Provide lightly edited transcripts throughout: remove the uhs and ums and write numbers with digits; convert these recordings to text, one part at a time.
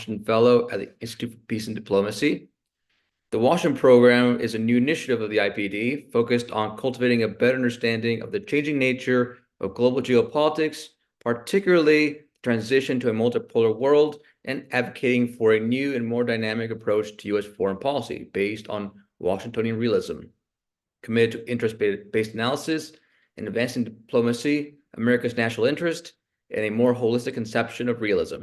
Washington Fellow at the Institute for Peace and Diplomacy. The Washington Program is a new initiative of the IPD focused on cultivating a better understanding of the changing nature of global geopolitics, particularly the transition to a multipolar world, and advocating for a new and more dynamic approach to U.S. foreign policy based on Washingtonian realism. Committed to interest-based analysis and advancing diplomacy, America's national interest, and a more holistic conception of realism.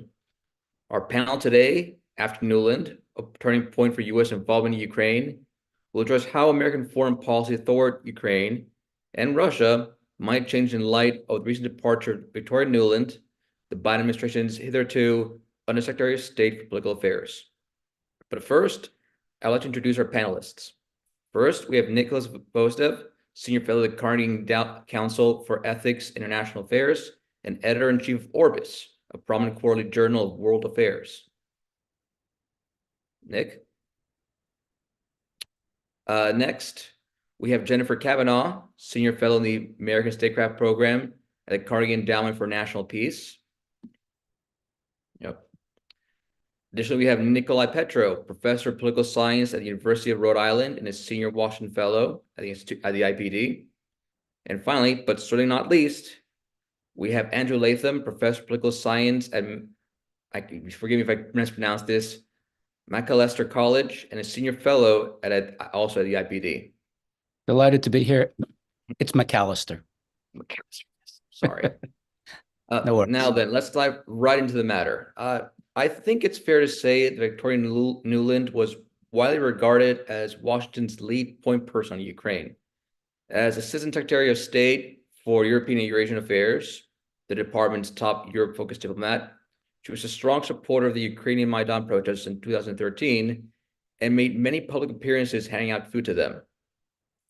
Our panel today, After Nuland, a turning point for U.S. involvement in Ukraine, will address how American foreign policy toward Ukraine and Russia might change in light of the recent departure of Victoria Nuland, the Biden administration's hitherto Undersecretary of State for Political Affairs. But first, I'd like to introduce our panelists. First, we have Nicholas Vostev, Senior Fellow at the Carnegie Council for Ethics, International Affairs, and Editor-in-Chief of Orbis, a prominent quarterly journal of world affairs. Nick? Next, we have Jennifer Kavanaugh, Senior Fellow in the American Statecraft Program at the Carnegie Endowment for National Peace. Yep. Additionally, we have Nikolai Petro, Professor of Political Science at the University of Rhode Island and a Senior Washington Fellow at the IPD. And finally, but certainly not least, we have Andrew Latham, Professor of Political Science at, forgive me if I mispronounce this, Macalester College, and a Senior Fellow also at the IPD. Delighted to be here. It's McAllister. Sorry. Now then, let's dive right into the matter. I think it's fair to say that Victoria Nuland was widely regarded as Washington's lead point person on Ukraine. As Assistant Secretary of State for European and Eurasian Affairs, the department's top Europe-focused diplomat, she was a strong supporter of the Ukrainian Maidan protests in 2013 and made many public appearances handing out food to them.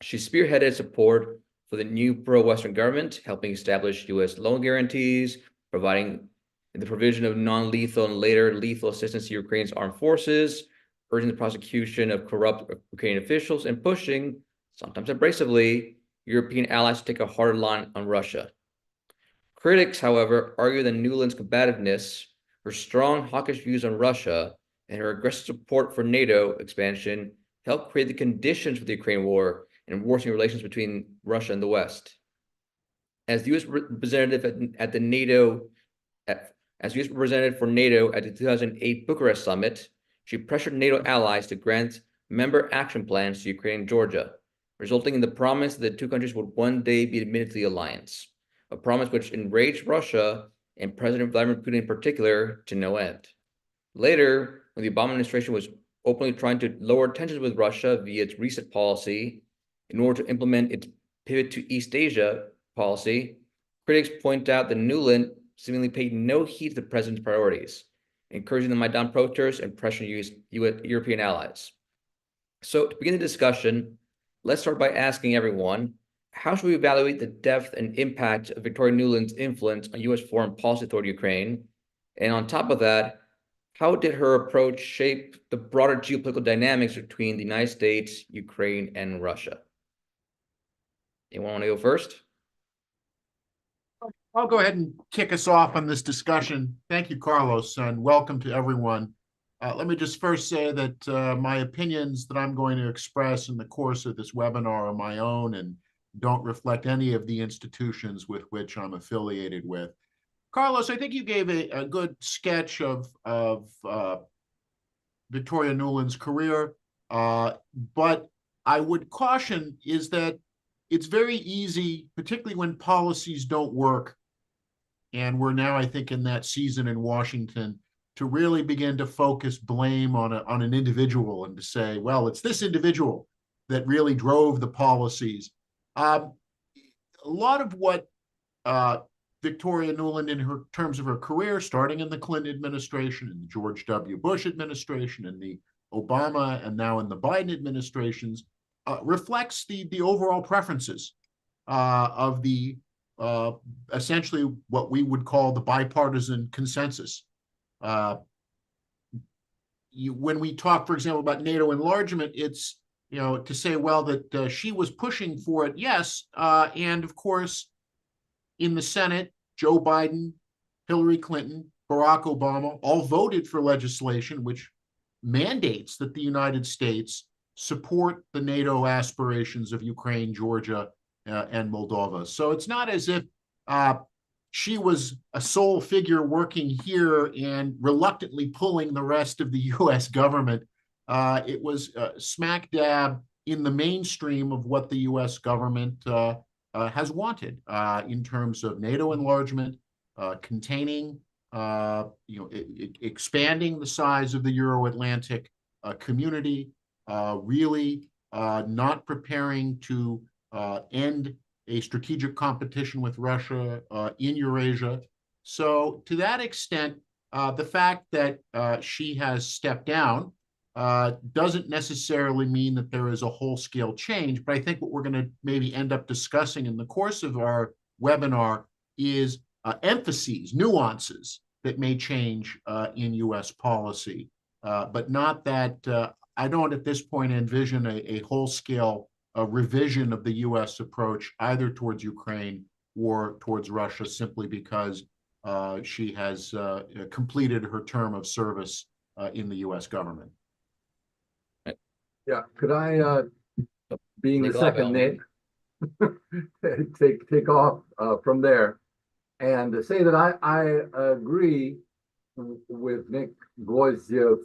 She spearheaded support for the new pro-Western government, helping establish U.S. loan guarantees, providing the provision of non-lethal and later lethal assistance to Ukraine's armed forces, urging the prosecution of corrupt Ukrainian officials, and pushing, sometimes abrasively, European allies to take a harder line on Russia. Critics, however, argue that Nuland's combativeness, her strong hawkish views on Russia, and her aggressive support for NATO expansion helped create the conditions for the Ukraine war and worsening relations between Russia and the West. As the U.S. representative at the NATO, as U.S. representative for NATO at the 2008 Bucharest summit, she pressured NATO allies to grant member action plans to Ukraine and Georgia, resulting in the promise that the two countries would one day be admitted to the alliance, a promise which enraged Russia and President Vladimir Putin in particular to no end. Later, when the Obama administration was openly trying to lower tensions with Russia via its reset policy in order to implement its pivot to East Asia policy, critics point out that Nuland seemingly paid no heed to the president's priorities, encouraging the Maidan protesters and pressuring European allies. So to begin the discussion, let's start by asking everyone, how should we evaluate the depth and impact of Victoria Nuland's influence on U.S. foreign policy toward Ukraine? And on top of that, how did her approach shape the broader geopolitical dynamics between the United States, Ukraine, and Russia? Anyone want to go first? I'll go ahead and kick us off on this discussion. Thank you, Carlos, and welcome to everyone. Let me just first say that my opinions that I'm going to express in the course of this webinar are my own and don't reflect any of the institutions with which I'm affiliated with. Carlos, I think you gave a good sketch of Victoria Nuland's career, but I would caution is that it's very easy, particularly when policies don't work, and we're now, I think, in that season in Washington, to really begin to focus blame on an individual and to say, well, it's this individual that really drove the policies. A lot of what Victoria Nuland, in her terms of her career, starting in the Clinton administration, in the George W. Bush administration, in the Obama, and now in the Biden administrations, reflects the overall preferences of the essentially what we would call the bipartisan consensus. When we talk, for example, about NATO enlargement, it's to say, well, that she was pushing for it, yes, and of course, in the Senate, Joe Biden, Hillary Clinton, Barack Obama all voted for legislation which mandates that the United States support the NATO aspirations of Ukraine, Georgia, and Moldova. So it's not as if she was a sole figure working here and reluctantly pulling the rest of the U.S. government. It was smack dab in the mainstream of what the U.S. government has wanted in terms of NATO enlargement, containing, expanding the size of the Euro-Atlantic community, really not preparing to end a strategic competition with Russia in Eurasia. So to that extent, the fact that she has stepped down doesn't necessarily mean that there is a whole-scale change, but I think what we're going to maybe end up discussing in the course of our webinar is emphases, nuances that may change in U.S. policy, but not that I don't at this point envision a whole-scale revision of the U.S. approach either towards Ukraine or towards Russia simply because she has completed her term of service in the U.S. government. Yeah, could I, being the second Nick, take off from there and say that I agree with Nick Gloiziev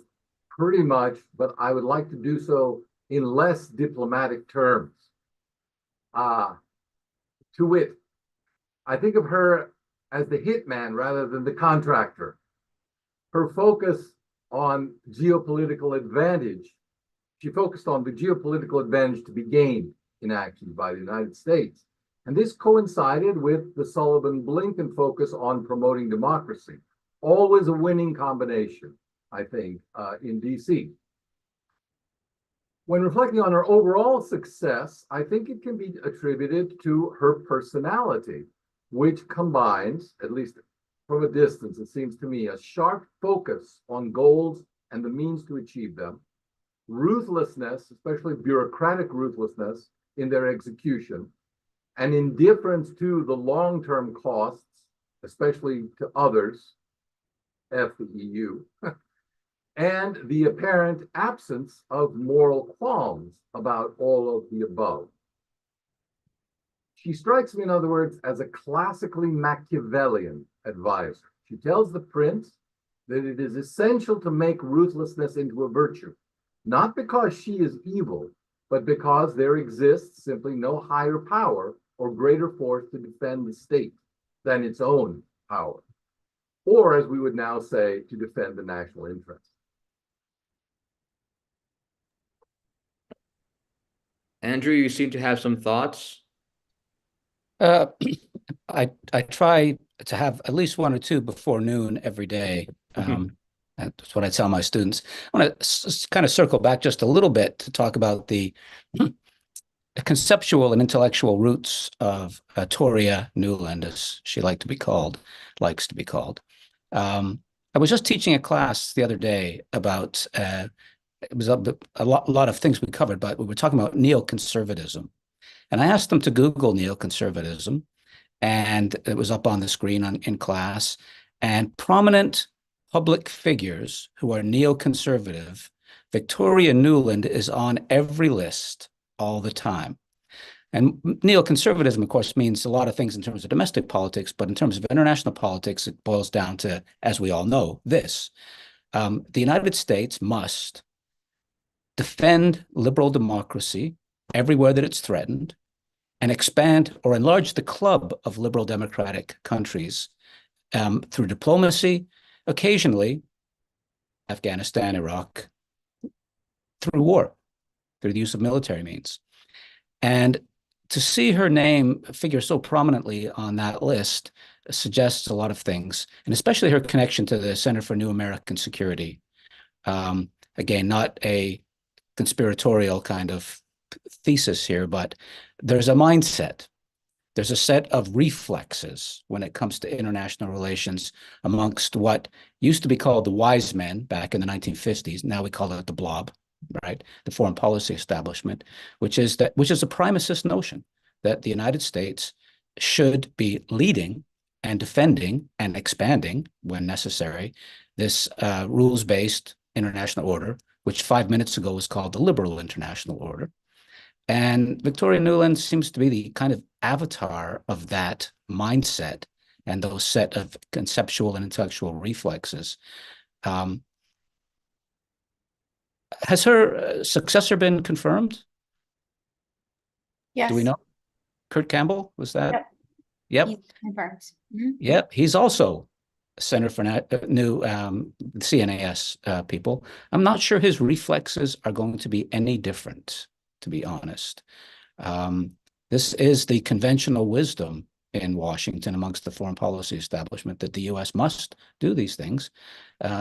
pretty much, but I would like to do so in less diplomatic terms. To wit, I think of her as the hitman rather than the contractor. Her focus on geopolitical advantage, she focused on the geopolitical advantage to be gained in action by the United States. And this coincided with the Sullivan-Blinken focus on promoting democracy. Always a winning combination, I think, in DC. When reflecting on her overall success, I think it can be attributed to her personality, which combines, at least from a distance, it seems to me, a sharp focus on goals and the means to achieve them, ruthlessness, especially bureaucratic ruthlessness in their execution, and indifference to the long-term costs, especially to others, F the EU, and the apparent absence of moral qualms about all of the above. She strikes me, in other words, as a classically Machiavellian advisor. She tells the prince that it is essential to make ruthlessness into a virtue, not because she is evil, but because there exists simply no higher power or greater force to defend the state than its own power, or as we would now say, to defend the national interest. Andrew, you seem to have some thoughts. I try to have at least one or two before noon every day. That's what I tell my students. I want to kind of circle back just a little bit to talk about the conceptual and intellectual roots of Victoria Nuland, as she likes to be called. I was just teaching a class the other day about it was a lot of things we covered, but we were talking about neoconservatism. And I asked them to Google neoconservatism, and it was up on the screen in class. And prominent public figures who are neoconservative, Victoria Nuland is on every list all the time. And neoconservatism, of course, means a lot of things in terms of domestic politics, but in terms of international politics, it boils down to, as we all know, this. The United States must defend liberal democracy everywhere that it's threatened, and expand or enlarge the club of liberal democratic countries through diplomacy, occasionally Afghanistan, Iraq, through war, through the use of military means. And to see her name figure so prominently on that list suggests a lot of things, and especially her connection to the Center for New American Security. Again, not a conspiratorial kind of thesis here, but there's a mindset. There's a set of reflexes when it comes to international relations amongst what used to be called the wise men back in the 1950s. Now we call it the blob, right? The foreign policy establishment, which is a primacist notion that the United States should be leading and defending and expanding, when necessary, this rules-based international order, which 5 minutes ago was called the liberal international order. And Victoria Nuland seems to be the kind of avatar of that mindset and those set of conceptual and intellectual reflexes. Has her successor been confirmed? Yes. Do we know? Kurt Campbell, was that? Yep. Yep. He's confirmed. Mm-hmm. Yep. He's also Center for New CNAS people. I'm not sure his reflexes are going to be any different, to be honest. This is the conventional wisdom in Washington amongst the foreign policy establishment that the U.S. must do these things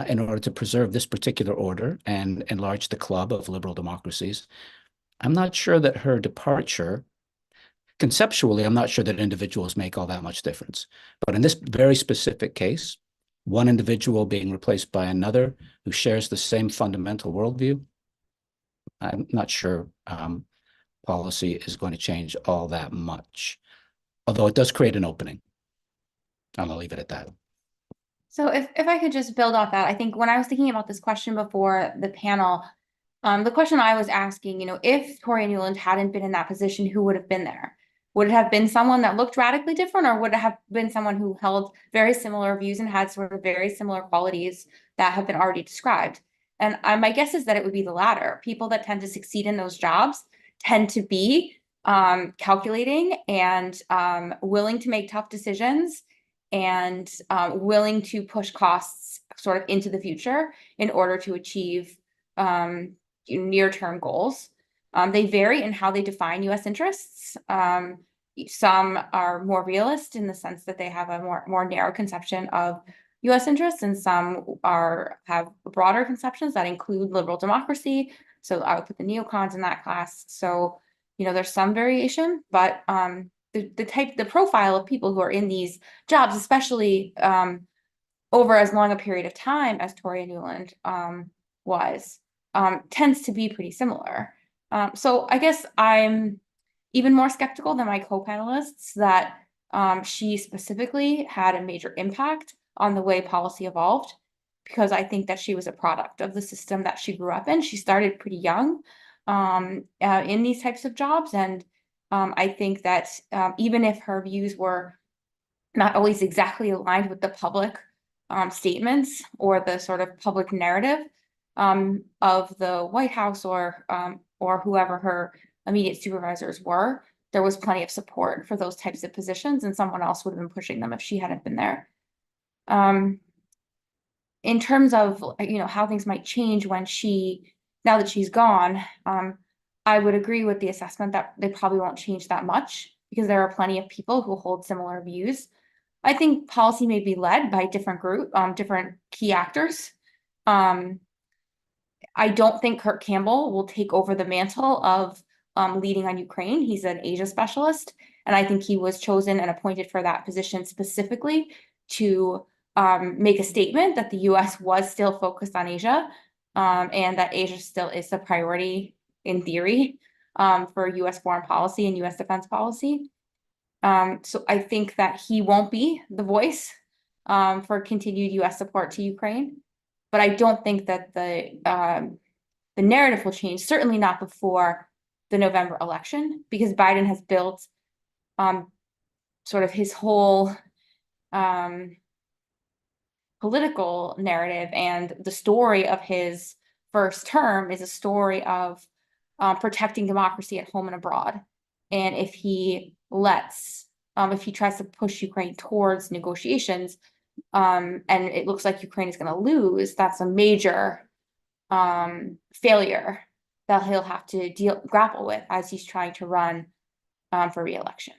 in order to preserve this particular order and enlarge the club of liberal democracies. I'm not sure that her departure, conceptually, I'm not sure that individuals make all that much difference. But in this very specific case, one individual being replaced by another who shares the same fundamental worldview, I'm not sure policy is going to change all that much, although it does create an opening. I'm going to leave it at that. So if I could just build off that, I think when I was thinking about this question before the panel, the question I was asking, if Victoria Nuland hadn't been in that position, who would have been there? Would it have been someone that looked radically different, or would it have been someone who held very similar views and had sort of very similar qualities that have been already described? And my guess is that it would be the latter. People that tend to succeed in those jobs tend to be calculating and willing to make tough decisions and willing to push costs sort of into the future in order to achieve near-term goals. They vary in how they define U.S. interests. Some are more realist in the sense that they have a more narrow conception of U.S. interests, and some have broader conceptions that include liberal democracy. So I would put the neocons in that class. So, there's some variation, but the profile of people who are in these jobs, especially over as long a period of time as Victoria Nuland was, tends to be pretty similar. So I guess I'm even more skeptical than my co-panelists that she specifically had a major impact on the way policy evolved, because I think that she was a product of the system that she grew up in. She started pretty young in these types of jobs. And I think that even if her views were not always exactly aligned with the public statements or the sort of public narrative of the White House or whoever her immediate supervisors were, there was plenty of support for those types of positions, and someone else would have been pushing them if she hadn't been there. In terms of how things might change now that she's gone, I would agree with the assessment that they probably won't change that much because there are plenty of people who hold similar views. I think policy may be led by different key actors. I don't think Kurt Campbell will take over the mantle of leading on Ukraine. He's an Asia specialist, and I think he was chosen and appointed for that position specifically to make a statement that the U.S. was still focused on Asia, and that Asia still is a priority in theory for U.S. foreign policy and U.S. defense policy. So I think that he won't be the voice for continued U.S. support to Ukraine, but I don't think that the narrative will change, certainly not before the November election, because Biden has built sort of his whole political narrative, and the story of his first term is a story of protecting democracy at home and abroad. And if he tries to push Ukraine towards negotiations, and it looks like Ukraine is going to lose, that's a major failure that he'll have to grapple with as he's trying to run for re-election.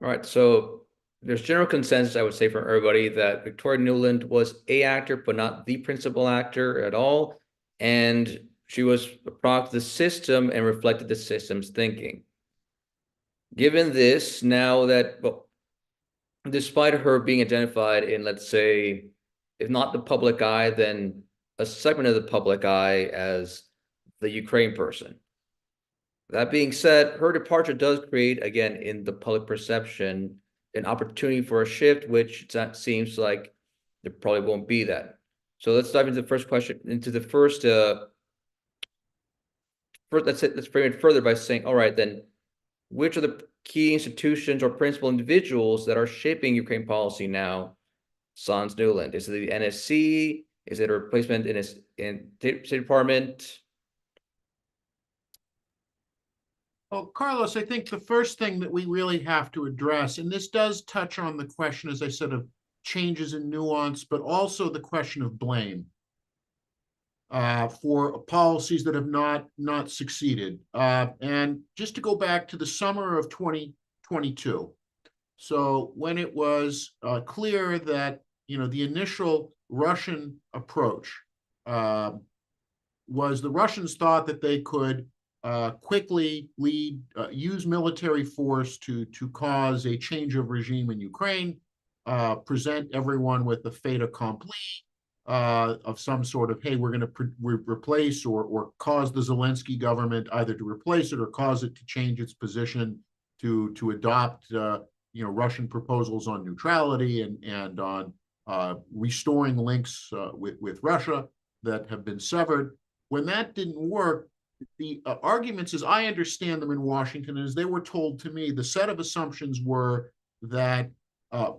All right, so there's general consensus, I would say, from everybody that Victoria Nuland was a actor, but not the principal actor at all. And she was a product of the system and reflected the system's thinking. Given this, now that, well, despite her being identified in, let's say, if not the public eye, then a segment of the public eye as the Ukraine person. That being said, her departure does create, again, in the public perception, an opportunity for a shift, which seems like there probably won't be that. So let's dive into the first question, into the first, let's frame it further by saying, all right, then, which are the key institutions or principal individuals that are shaping Ukraine policy now, sans Nuland? Is it the NSC? Is it a replacement in State Department? Well, Carlos, I think the first thing that we really have to address, and this does touch on the question, as I said, of changes in nuance, but also the question of blame for policies that have not succeeded. And just to go back to the summer of 2022, so when it was clear that the initial Russian approach was the Russians thought that they could quickly use military force to cause a change of regime in Ukraine, present everyone with the fait accompli of some sort of, hey, we're going to replace or cause the Zelensky government either to replace it or cause it to change its position to adopt Russian proposals on neutrality and on restoring links with Russia that have been severed. When that didn't work, the arguments, as I understand them in Washington, as they were told to me, the set of assumptions were that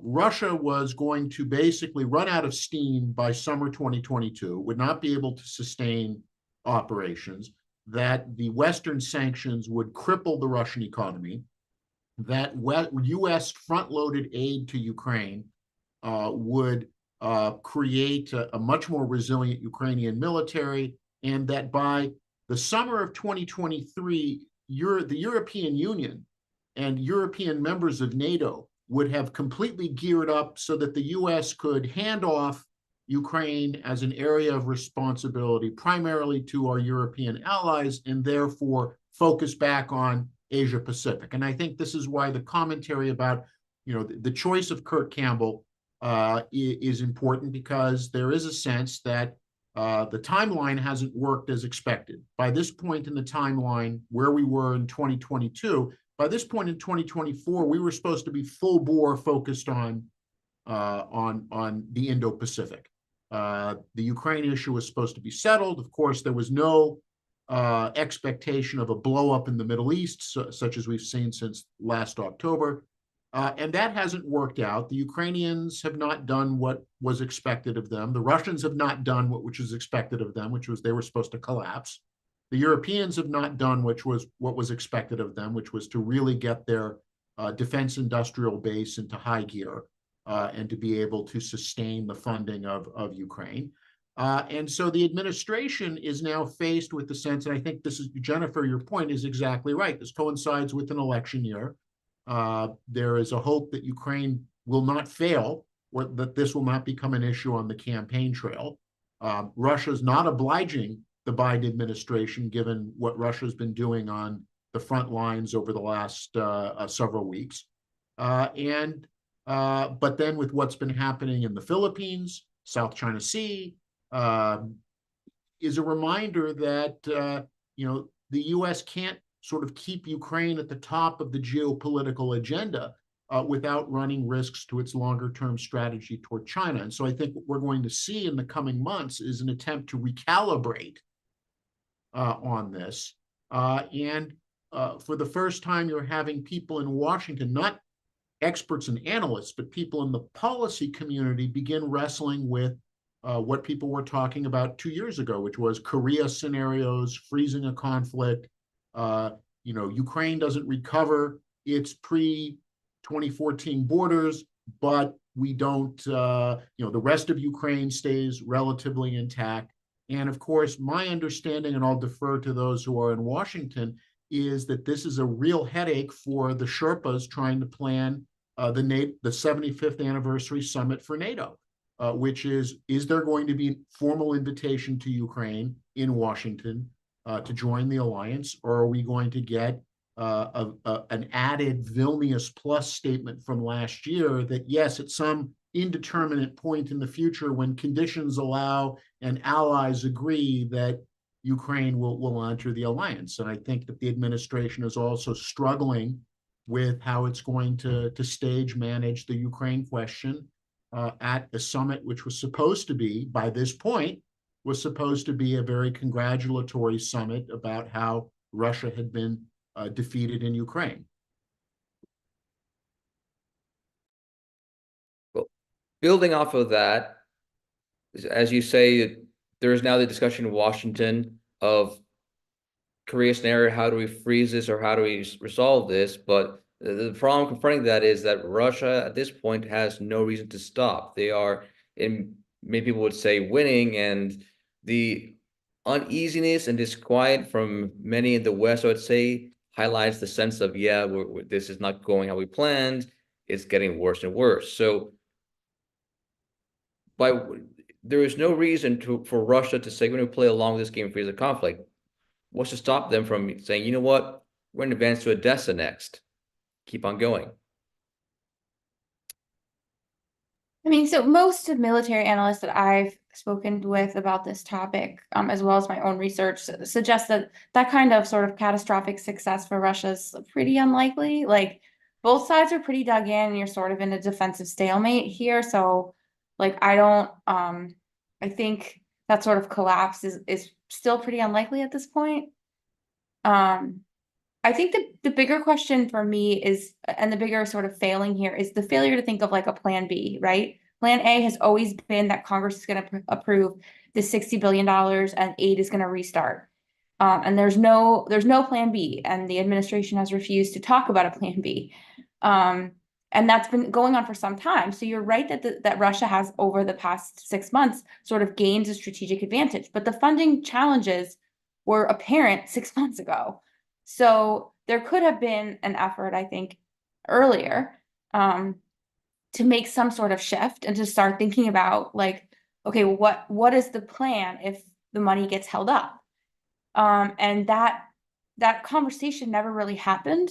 Russia was going to basically run out of steam by summer 2022, would not be able to sustain operations, that the Western sanctions would cripple the Russian economy, that U.S. front-loaded aid to Ukraine would create a much more resilient Ukrainian military, and that by the summer of 2023, the European Union and European members of NATO would have completely geared up so that the U.S. could hand off Ukraine as an area of responsibility primarily to our European allies, and therefore focus back on Asia Pacific. And I think this is why the commentary about the choice of Kurt Campbell is important, because there is a sense that the timeline hasn't worked as expected. By this point in the timeline, where we were in 2022, by this point in 2024, we were supposed to be full bore focused on the Indo-Pacific. The Ukraine issue was supposed to be settled. Of course, there was no expectation of a blow up in the Middle East, such as we've seen since last October. And that hasn't worked out. The Ukrainians have not done what was expected of them. The Russians have not done which was expected of them, which was they were supposed to collapse. The Europeans have not done what was expected of them, which was to really get their defense industrial base into high gear and to be able to sustain the funding of Ukraine. And so the administration is now faced with the sense, and I think this is, Jennifer, your point is exactly right. This coincides with an election year. There is a hope that Ukraine will not fail, or that this will not become an issue on the campaign trail. Russia is not obliging the Biden administration, given what Russia's been doing on the front lines over the last several weeks. But then with what's been happening in the Philippines, South China Sea, is a reminder that the U.S. can't sort of keep Ukraine at the top of the geopolitical agenda without running risks to its longer-term strategy toward China. And so I think what we're going to see in the coming months is an attempt to recalibrate on this. For the first time, you're having people in Washington, not experts and analysts, but people in the policy community begin wrestling with what people were talking about 2 years ago, which was Korea scenarios, freezing a conflict. Ukraine doesn't recover its pre-2014 borders, but we don't, the rest of Ukraine stays relatively intact. And of course, my understanding, and I'll defer to those who are in Washington, is that this is a real headache for the Sherpas trying to plan the 75th anniversary summit for NATO, which is there going to be a formal invitation to Ukraine in Washington to join the alliance, or are we going to get an added Vilnius Plus statement from last year that, yes, at some indeterminate point in the future, when conditions allow and allies agree, that Ukraine will enter the alliance? And I think that the administration is also struggling with how it's going to stage manage the Ukraine question at a summit which was supposed to be, by this point, was supposed to be a very congratulatory summit about how Russia had been defeated in Ukraine. Well, building off of that, as you say, there is now the discussion in Washington of Korea scenario. How do we freeze this, or how do we resolve this? But the problem confronting that is that Russia at this point has no reason to stop. They are, in many people would say, winning, and the uneasiness and disquiet from many in the West, I would say, highlights the sense of, yeah, this is not going how we planned. It's getting worse and worse. So there is no reason for Russia to say, we're going to play along this game, freeze the conflict. What's to stop them from saying, you know what, we're going to advance to Odessa next. Keep on going. I mean, so most of military analysts that I've spoken with about this topic, as well as my own research, suggest that that kind of sort of catastrophic success for Russia is pretty unlikely. Like, both sides are pretty dug in, and you're sort of in a defensive stalemate here. So, like, I think that sort of collapse is still pretty unlikely at this point. I think the bigger question for me is, and the bigger sort of failing here, is the failure to think of like a plan B, right? Plan A has always been that Congress is going to approve the $60 billion and aid is going to restart. And there's no plan B, and the administration has refused to talk about a plan B. And that's been going on for some time. So you're right that Russia has, over the past 6 months, sort of gained a strategic advantage, but the funding challenges were apparent 6 months ago. So there could have been an effort, I think, earlier to make some sort of shift and to start thinking about, like, okay, what is the plan if the money gets held up? And that conversation never really happened.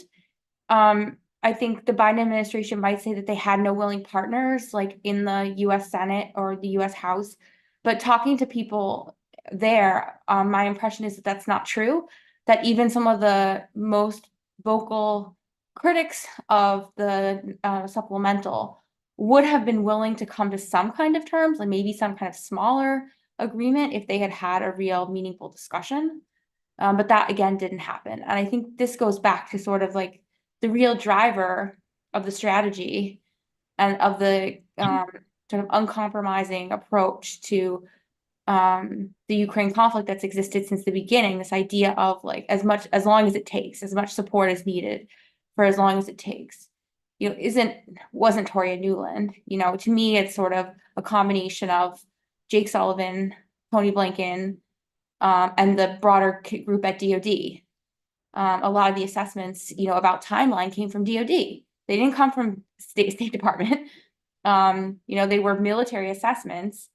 I think the Biden administration might say that they had no willing partners, like in the US Senate or the US House, but talking to people there, my impression is that that's not true. That even some of the most vocal critics of the supplemental would have been willing to come to some kind of terms, like maybe some kind of smaller agreement if they had had a real meaningful discussion. But that, again, didn't happen. And I think this goes back to sort of like the real driver of the strategy and of the sort of uncompromising approach to the Ukraine conflict that's existed since the beginning. This idea of, like, as long as it takes, as much support as needed for as long as it takes, you know, wasn't Victoria Nuland. You know, to me, it's sort of a combination of Jake Sullivan, Tony Blinken, and the broader group at DoD. A lot of the assessments, you know, about timeline came from DoD. They didn't come from State Department. You know, they were military assessments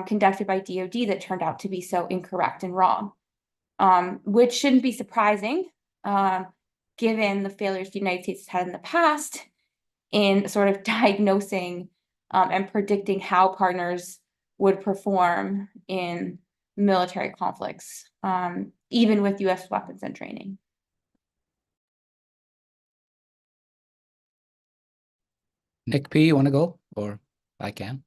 conducted by DoD that turned out to be so incorrect and wrong, which shouldn't be surprising, given the failures the United States has had in the past in sort of diagnosing and predicting how partners would perform in military conflicts, even with U.S. weapons and training. Nick P., you want to go? Or I can.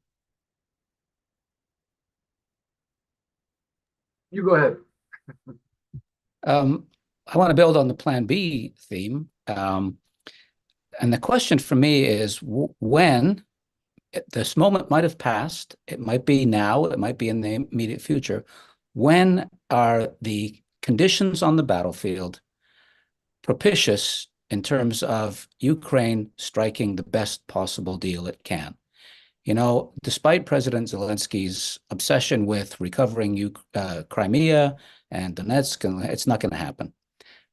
You go ahead. I want to build on the Plan B theme. And the question for me is, when this moment might have passed, it might be now, it might be in the immediate future, when are the conditions on the battlefield propitious in terms of Ukraine striking the best possible deal it can? You know, despite President Zelensky's obsession with recovering Crimea and Donetsk, it's not going to happen.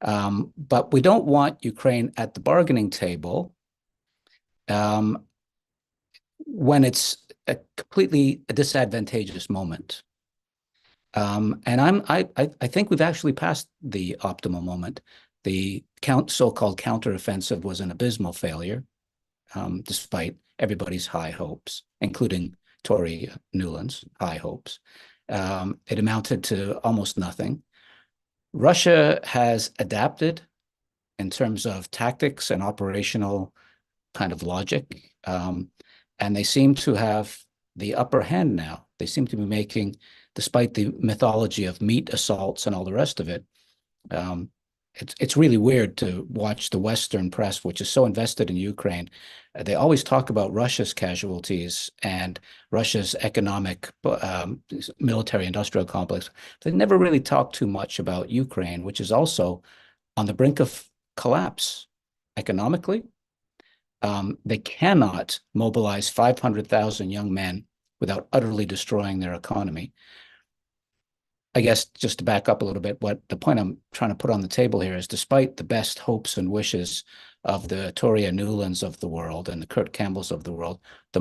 But we don't want Ukraine at the bargaining table when it's a completely disadvantageous moment. And I think we've actually passed the optimal moment. The so-called counteroffensive was an abysmal failure, despite everybody's high hopes, including Victoria Nuland's high hopes. It amounted to almost nothing. Russia has adapted in terms of tactics and operational kind of logic. And they seem to have the upper hand now. They seem to be making, despite the mythology of meat assaults and all the rest of it, it's really weird to watch the Western press, which is so invested in Ukraine. They always talk about Russia's casualties and Russia's economic military-industrial complex. They never really talk too much about Ukraine, which is also on the brink of collapse economically. They cannot mobilize 500,000 young men without utterly destroying their economy. I guess just to back up a little bit, what the point I'm trying to put on the table here is, despite the best hopes and wishes of the Victoria Nulands of the world and the Kurt Campbells of the world, the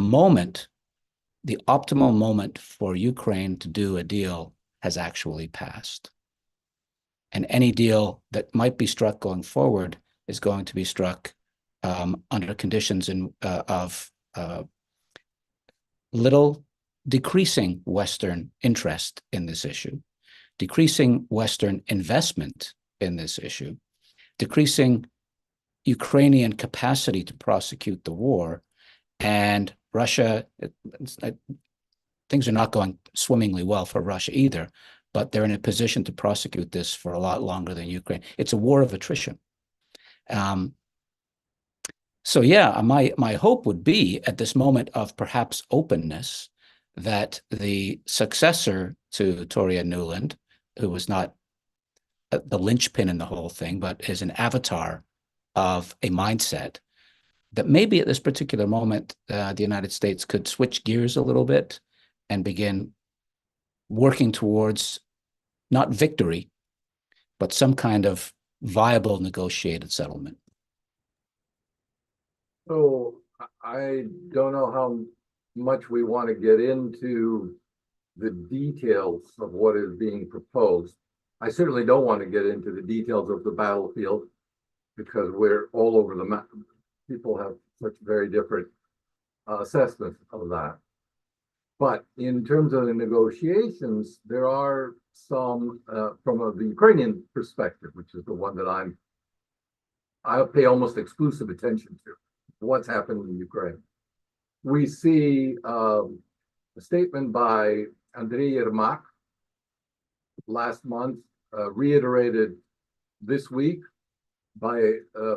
optimal moment for Ukraine to do a deal has actually passed. And any deal that might be struck going forward is going to be struck under conditions of little decreasing Western interest in this issue, decreasing Western investment in this issue, decreasing Ukrainian capacity to prosecute the war, and Russia, things are not going swimmingly well for Russia either, but they're in a position to prosecute this for a lot longer than Ukraine. It's a war of attrition. So yeah, my hope would be, at this moment of perhaps openness, that the successor to Victoria Nuland, who was not the linchpin in the whole thing, but is an avatar of a mindset, that maybe at this particular moment, the United States could switch gears a little bit and begin working towards not victory, but some kind of viable negotiated settlement. So I don't know how much we want to get into the details of what is being proposed. I certainly don't want to get into the details of the battlefield, because we're all over the map. People have such very different assessments of that. But in terms of the negotiations, there are some from the Ukrainian perspective, which is the one that I pay almost exclusive attention to, what's happening in Ukraine. We see a statement by Andriy Yermak last month, reiterated this week by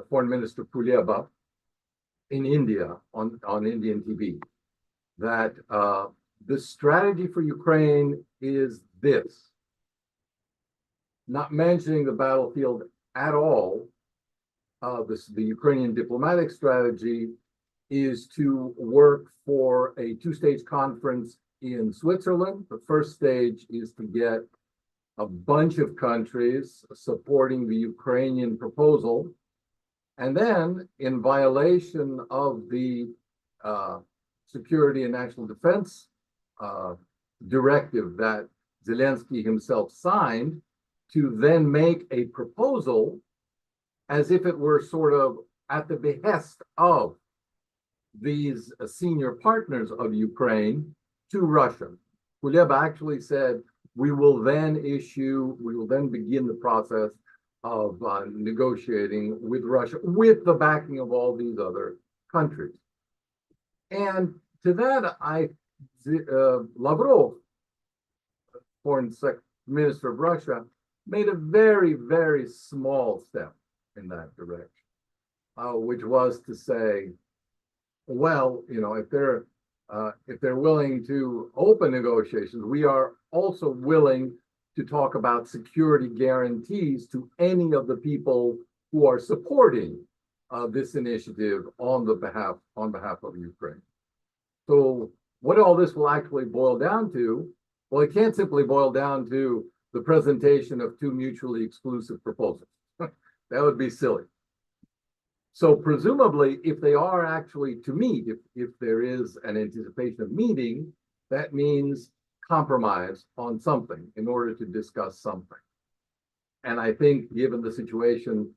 Foreign Minister Kuleba in India on Indian TV, that the strategy for Ukraine is this, not mentioning the battlefield at all. The Ukrainian diplomatic strategy is to work for a two-stage conference in Switzerland. The first stage is to get a bunch of countries supporting the Ukrainian proposal. And then, in violation of the security and national defense directive that Zelensky himself signed, to then make a proposal as if it were sort of at the behest of these senior partners of Ukraine to Russia. Kuleba actually said, we will then begin the process of negotiating with Russia with the backing of all these other countries. And to that, Lavrov, foreign minister of Russia, made a very, very small step in that direction, which was to say, well, if they're willing to open negotiations, we are also willing to talk about security guarantees to any of the people who are supporting this initiative on behalf of Ukraine. So what all this will actually boil down to, well, it can't simply boil down to the presentation of two mutually exclusive proposals. That would be silly. So presumably, if they are actually to meet, if there is an anticipation of meeting, that means compromise on something in order to discuss something. And I think, given the situation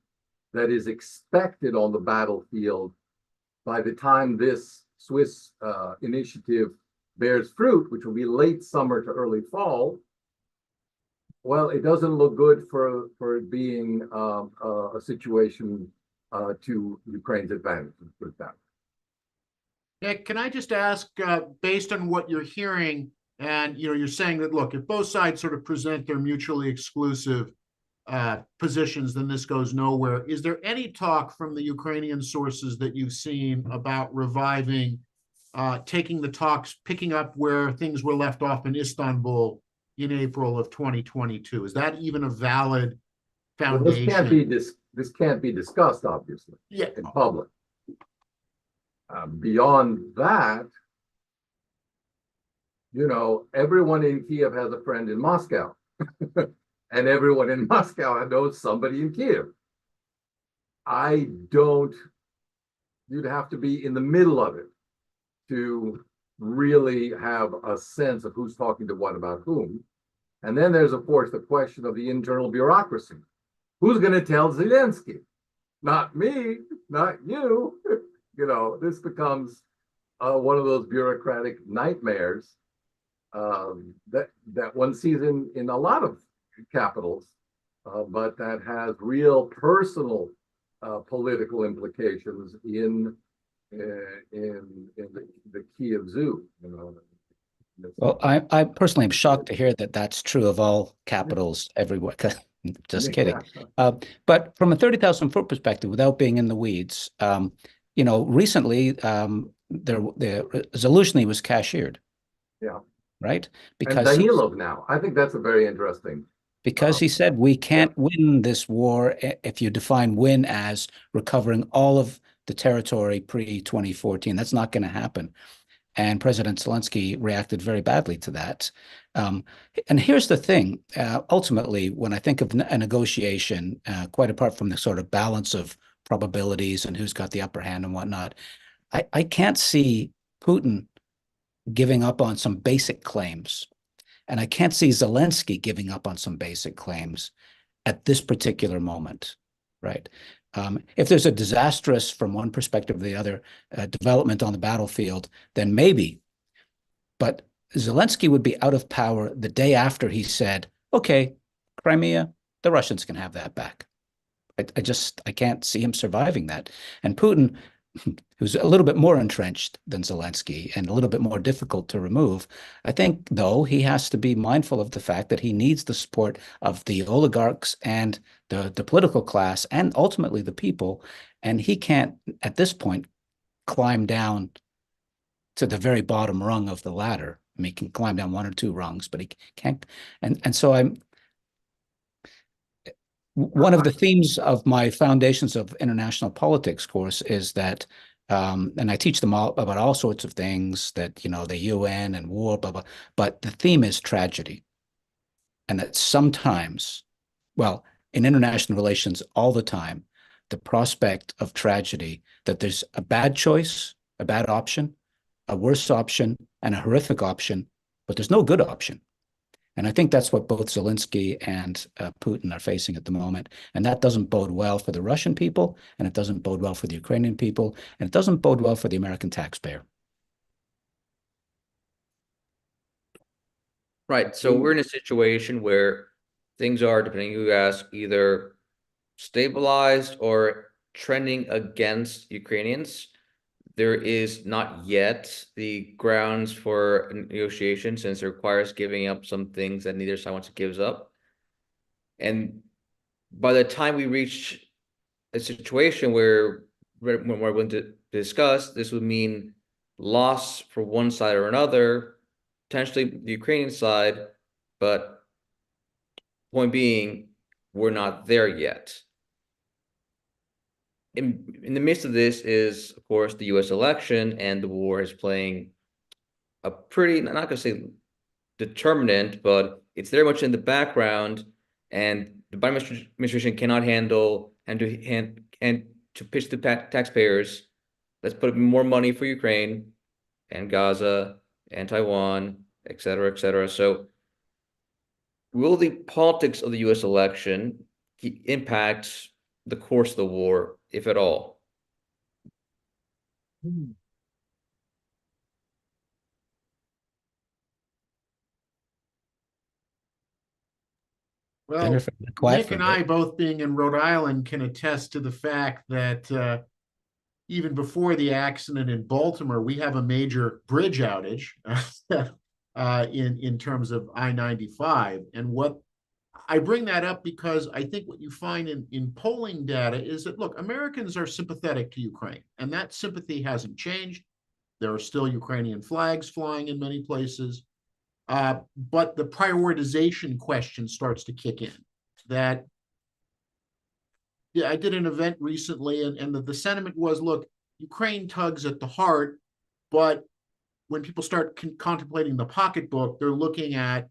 that is expected on the battlefield, by the time this Swiss initiative bears fruit, which will be late summer to early fall, Well, it doesn't look good for it being a situation to Ukraine's advantage. Let's put it that way. Yeah, can I just ask, based on what you're hearing, and you're saying that, look, if both sides sort of present their mutually exclusive positions, then this goes nowhere. Is there any talk from the Ukrainian sources that you've seen about reviving, taking the talks, picking up where things were left off in Istanbul in April of 2022? Is that even a valid Well, foundation? this can't be discussed, obviously, Yeah. in public. Beyond that, everyone in Kiev has a friend in Moscow, and everyone in Moscow knows somebody in Kiev. You'd have to be in the middle of it to really have a sense of who's talking to what about whom. And then there's, of course, the question of the internal bureaucracy. Who's going to tell Zelensky? Not me, not you. This becomes one of those bureaucratic nightmares that one sees in a lot of capitals, but that has real personal political implications in the Kiev Zoo. Well, I personally am shocked to hear that that's true of all capitals everywhere. Just kidding. Yeah. But from a 30,000-foot perspective, without being in the weeds, recently Zelensky was cashiered. Yeah. Right? And Danilov now. I think that's a very interesting. Because he said we can't win this war if you define win as recovering all of the territory pre-2014. That's not going to happen. And President Zelensky reacted very badly to that. And here's the thing. Ultimately, when I think of a negotiation, quite apart from the sort of balance of probabilities and who's got the upper hand and whatnot, I can't see Putin giving up on some basic claims. And I can't see Zelensky giving up on some basic claims at this particular moment, right? If there's a disastrous, from one perspective or the other, development on the battlefield, then maybe. But Zelensky would be out of power the day after he said, okay, Crimea, the Russians can have that back. I can't see him surviving that. And Putin, who's a little bit more entrenched than Zelensky and a little bit more difficult to remove, I think, though, he has to be mindful of the fact that he needs the support of the oligarchs and the political class and ultimately the people. And he can't, at this point, climb down to the very bottom rung of the ladder. I mean, he can climb down one or two rungs, but he can't. And so one of the themes of my Foundations of International Politics course is that, and I teach them all about all sorts of things that, the UN and war, blah, blah, but the theme is tragedy. And that sometimes, well, in international relations all the time, the prospect of tragedy, that there's a bad choice, a bad option, a worse option, and a horrific option, but there's no good option. And I think that's what both Zelensky and Putin are facing at the moment. And that doesn't bode well for the Russian people, and it doesn't bode well for the Ukrainian people, and it doesn't bode well for the American taxpayer. Right. So we're in a situation where things are, depending who you ask, either stabilized or trending against Ukrainians. There is not yet the grounds for negotiation, since it requires giving up some things that neither side wants to give up. And by the time we reach a situation where we're going to discuss, this would mean loss for one side or another, potentially the Ukrainian side, but point being, we're not there yet. In the midst of this is, of course, the US election, and the war is playing a pretty, I'm not going to say determinant, but it's very much in the background, and the Biden administration cannot handle and to pitch to taxpayers, let's put more money for Ukraine and Gaza and Taiwan, et cetera, et cetera. So will the politics of the US election impact the course of the war, if at all? Well, Nick and I, both being in Rhode Island, can attest to the fact that even before the accident in Baltimore, we have a major bridge outage in terms of I-95. And what I bring that up because I think what you find in polling data is that, look, Americans are sympathetic to Ukraine, and that sympathy hasn't changed. There are still Ukrainian flags flying in many places. But the prioritization question starts to kick in. That, yeah, I did an event recently, and the sentiment was, look, Ukraine tugs at the heart, but when people start contemplating the pocketbook, they're looking at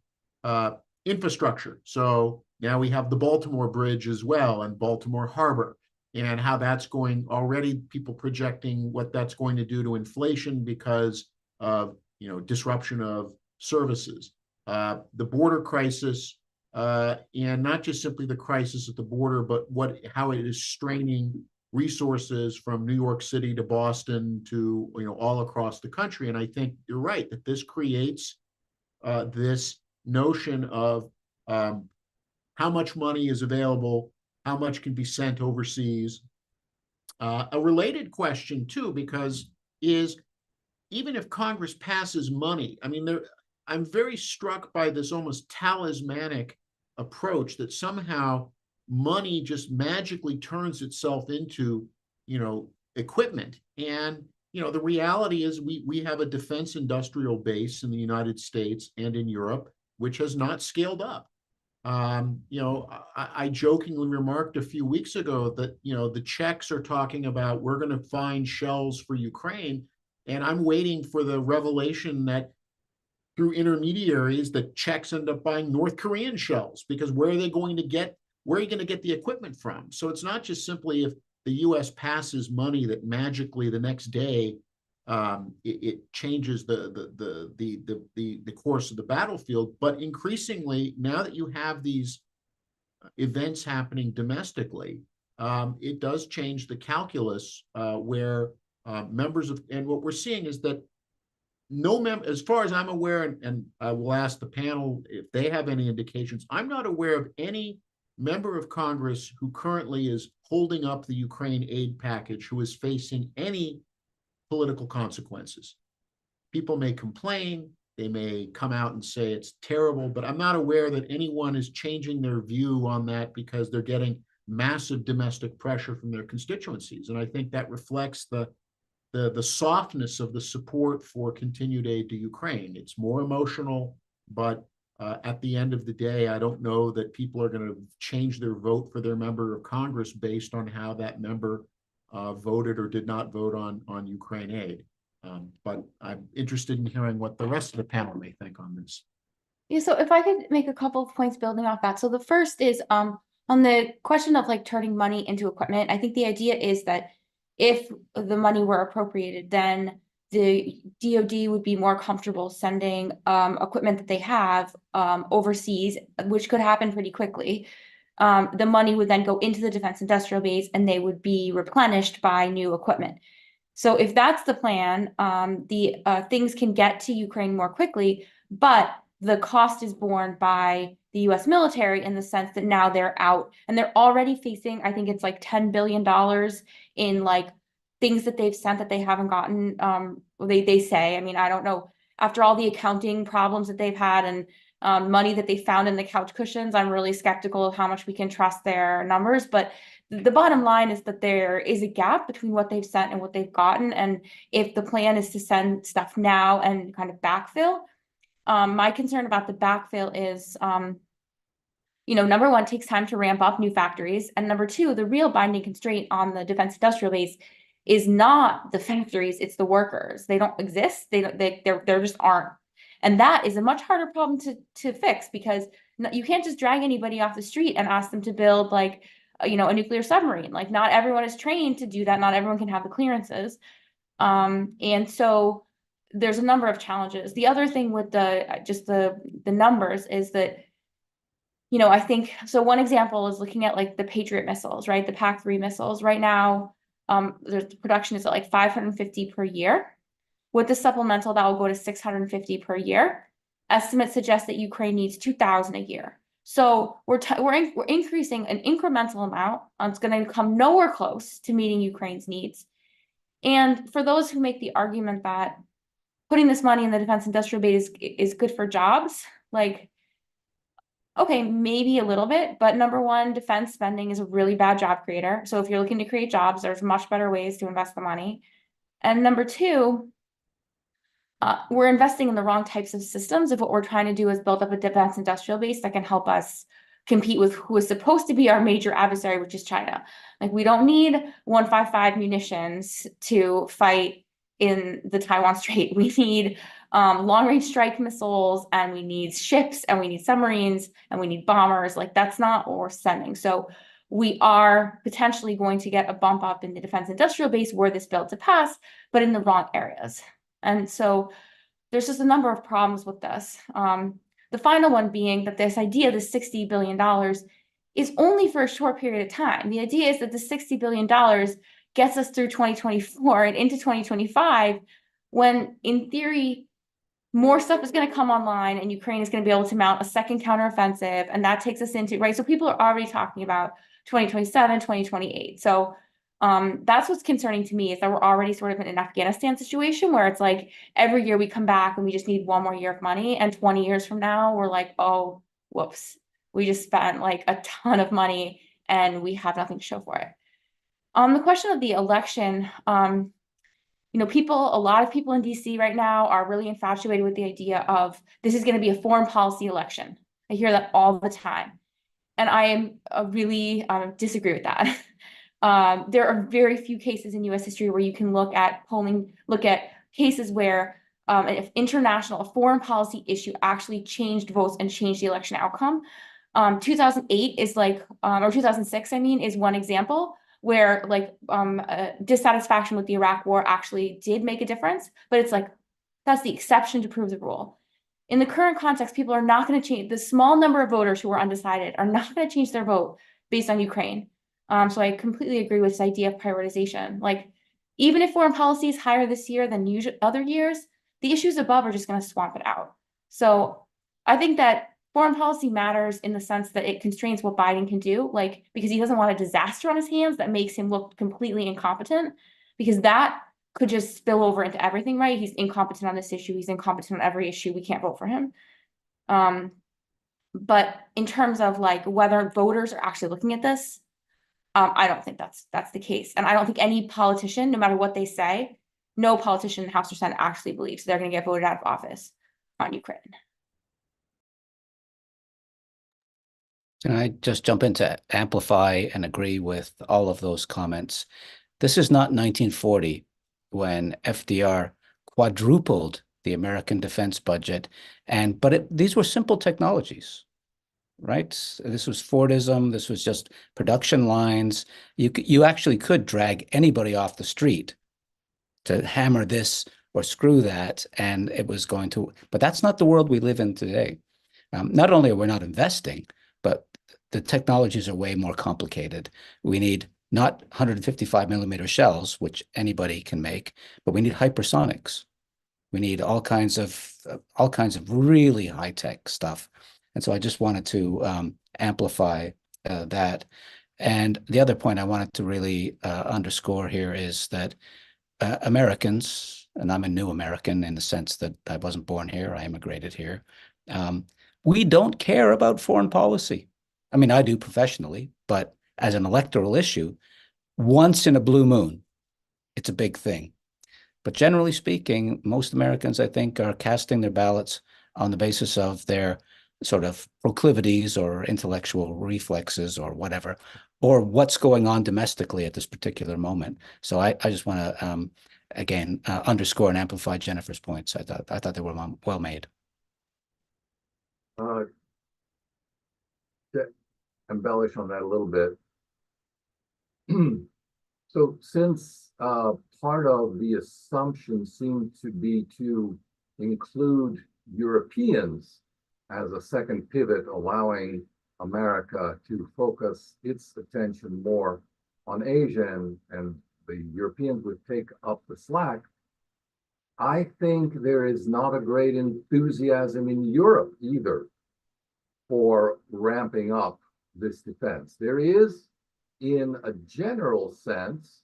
infrastructure. So now we have the Baltimore Bridge as well, and Baltimore Harbor, and how that's going. Already people projecting what that's going to do to inflation because of disruption of services, the border crisis, and not just simply the crisis at the border, but how it is straining resources from New York City to Boston to all across the country. And I think you're right that this creates this notion of how much money is available, how much can be sent overseas. A related question too, because is even if Congress passes money, I mean, I'm very struck by this almost talismanic approach that somehow money just magically turns itself into, equipment. And, the reality is we have a defense industrial base in the United States and in Europe, which has not scaled up. I jokingly remarked a few weeks ago that, the Czechs are talking about, we're going to find shells for Ukraine. And I'm waiting for the revelation that through intermediaries, the Czechs end up buying North Korean shells, because where are you going to get the equipment from? So it's not just simply if the U.S. passes money that magically the next day it changes the course of the battlefield, but increasingly now that you have these events happening domestically, it does change the calculus where members of, and what we're seeing is that as far as I'm aware, and I will ask the panel if they have any indications, I'm not aware of any member of Congress who currently is holding up the Ukraine aid package who is facing any political consequences. People may complain, they may come out and say it's terrible, but I'm not aware that anyone is changing their view on that because they're getting massive domestic pressure from their constituencies. And I think that reflects the softness of the support for continued aid to Ukraine. It's more emotional, but at the end of the day, I don't know that people are going to change their vote for their member of Congress based on how that member voted or did not vote on Ukraine aid. But I'm interested in hearing what the rest of the panel may think on this. Yeah, so if I could make a couple of points building off that. So the first is on the question of turning money into equipment. I think the idea is that if the money were appropriated, then the DoD would be more comfortable sending equipment that they have overseas, which could happen pretty quickly. The money would then go into the defense industrial base and they would be replenished by new equipment. So if that's the plan, the things can get to Ukraine more quickly, but the cost is borne by the US military in the sense that now they're out and they're already facing, I think it's $10 billion in things that they've sent that they haven't gotten. They say, I mean, I don't know, after all the accounting problems that they've had and money that they found in the couch cushions, I'm really skeptical of how much we can trust their numbers. But the bottom line is that there is a gap between what they've sent and what they've gotten. And if the plan is to send stuff now and kind of backfill, my concern about the backfill is, number one, it takes time to ramp up new factories. And number two, the real binding constraint on the defense industrial base is not the factories, it's the workers. They don't exist. There just aren't. And that is a much harder problem to fix, because you can't just drag anybody off the street and ask them to build a nuclear submarine. Not everyone is trained to do that. Not everyone can have the clearances. And so there's a number of challenges. The other thing with the numbers is that, I think, so one example is looking at the Patriot missiles, right? The PAC-3 missiles right now, the production is at 550 per year. With the supplemental, that will go to 650 per year. Estimates suggest that Ukraine needs 2,000 a year. So we're increasing an incremental amount. It's going to come nowhere close to meeting Ukraine's needs. And for those who make the argument that putting this money in the defense industrial base is good for jobs, like, okay, maybe a little bit, but number one, defense spending is a really bad job creator. So if you're looking to create jobs, there's much better ways to invest the money. And number two, we're investing in the wrong types of systems if what we're trying to do is build up a defense industrial base that can help us compete with who is supposed to be our major adversary, which is China. Like, we don't need 155 munitions to fight in the Taiwan Strait. We need long-range strike missiles, and we need ships, and we need submarines, and we need bombers. Like, that's not what we're sending. So we are potentially going to get a bump up in the defense industrial base were this bill to pass, but in the wrong areas. And so there's just a number of problems with this. The final one being that this idea, the $60 billion, is only for a short period of time. The idea is that the $60 billion gets us through 2024 and into 2025, when in theory, more stuff is going to come online and Ukraine is going to be able to mount a second counteroffensive. And that takes us into, right? So people are already talking about 2027, 2028. So that's what's concerning to me, is that we're already sort of in an Afghanistan situation where it's like every year we come back and we just need one more year of money, and 20 years from now we're like, oh, whoops, we just spent like a ton of money and we have nothing to show for it. On the question of the election, you know, a lot of people in DC right now are really infatuated with the idea of this is going to be a foreign policy election. I hear that all the time, and I am really disagree with that. There are very few cases in U.S. history where you can look at cases where if a foreign policy issue actually changed votes and changed the election outcome. 2008 is like, or 2006, I mean, is one example where like dissatisfaction with the Iraq war actually did make a difference, but it's like, that's the exception to prove the rule. In the current context, people are not going to change, the small number of voters who are undecided are not going to change their vote based on Ukraine. So I completely agree with this idea of prioritization. Like, even if foreign policy is higher this year than other years, the issues above are just going to swamp it out. So I think that foreign policy matters in the sense that it constrains what Biden can do, like, because he doesn't want a disaster on his hands that makes him look completely incompetent, because that could just spill over into everything, right? He's incompetent on this issue. He's incompetent on every issue. We can't vote for him. But in terms of like whether voters are actually looking at this, I don't think that's the case. And I don't think any politician, no matter what they say, no politician in the House or Senate actually believes they're going to get voted out of office on Ukraine. Can I just jump in to amplify and agree with all of those comments? This is not 1940 when FDR quadrupled the American defense budget, but these were simple technologies. Right? This was Fordism. This was just production lines. You actually could drag anybody off the street to hammer this or screw that, and it was going to. But that's not the world we live in today. Not only are we not investing, but the technologies are way more complicated. We need not 155 millimeter shells, which anybody can make, but we need hypersonics. We need all kinds of really high tech stuff. And so I just wanted to amplify that. And the other point I wanted to really underscore here is that Americans, and I'm a new American in the sense that I wasn't born here, I immigrated here, we don't care about foreign policy. I mean, I do professionally, but as an electoral issue, once in a blue moon, it's a big thing. But generally speaking, most Americans, I think, are casting their ballots on the basis of their sort of proclivities or intellectual reflexes or whatever, or what's going on domestically at this particular moment. So I just want to, again, underscore and amplify Jennifer's points. I thought they were well made. To embellish on that a little bit. So since part of the assumption seemed to be to include Europeans as a second pivot, allowing America to focus its attention more on Asia and the Europeans would take up the slack, I think there is not a great enthusiasm in Europe either for ramping up this defense. There is, in a general sense,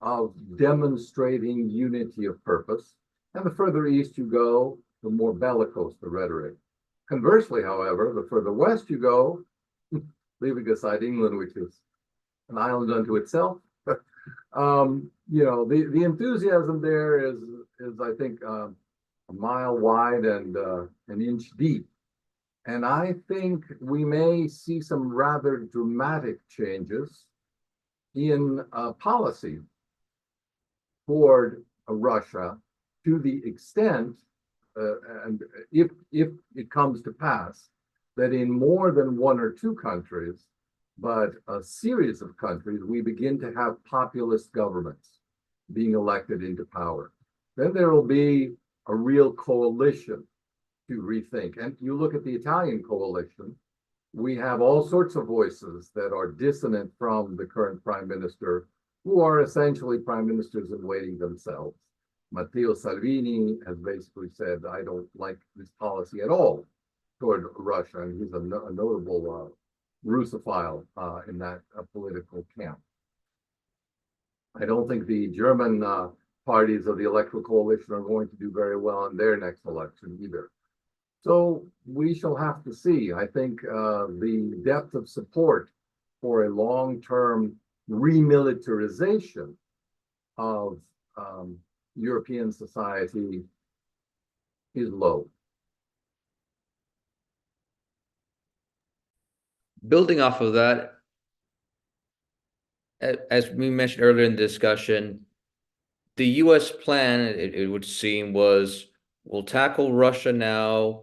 of demonstrating unity of purpose. And the further east you go, the more bellicose the rhetoric. Conversely, however, the further west you go, leaving aside England, which is an island unto itself, the enthusiasm there is I think, a mile wide and an inch deep. And I think we may see some rather dramatic changes in policy toward Russia, to the extent, and if it comes to pass, that in more than one or two countries, but a series of countries, we begin to have populist governments being elected into power. Then there will be a real coalition to rethink. And you look at the Italian coalition, we have all sorts of voices that are dissonant from the current prime minister, who are essentially prime ministers in waiting themselves. Matteo Salvini has basically said, I don't like this policy at all toward Russia, and he's a notable Russophile in that political camp. I don't think the German parties of the electoral coalition are going to do very well in their next election either. So we shall have to see. I think the depth of support for a long-term remilitarization of European society is low. Building off of that, as we mentioned earlier in the discussion, the U.S. plan, it would seem, was we'll tackle Russia now,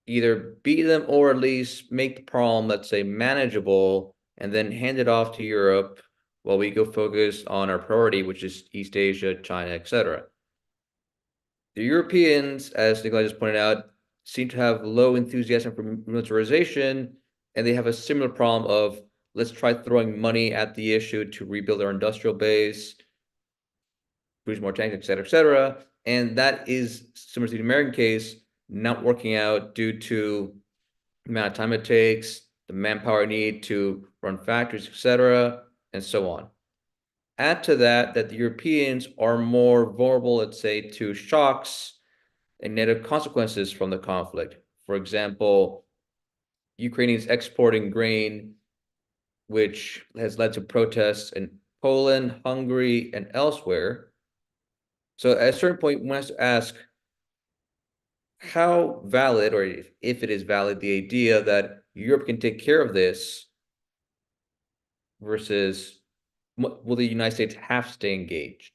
either beat them or at least make the problem, let's say, manageable, and then hand it off to Europe while we go focus on our priority, which is East Asia, China, etc. The Europeans, as Nikolai just pointed out, seem to have low enthusiasm for militarization, and they have a similar problem of let's try throwing money at the issue to rebuild our industrial base, produce more tanks, etc., etc. And that is, similar to the American case, not working out due to the amount of time it takes, the manpower need to run factories, etc., and so on. Add to that the Europeans are more vulnerable, let's say, to shocks and negative consequences from the conflict. For example, Ukrainians exporting grain, which has led to protests in Poland, Hungary, and elsewhere. So at a certain point, one has to ask how valid, or if it is valid, the idea that Europe can take care of this versus will the United States have to stay engaged?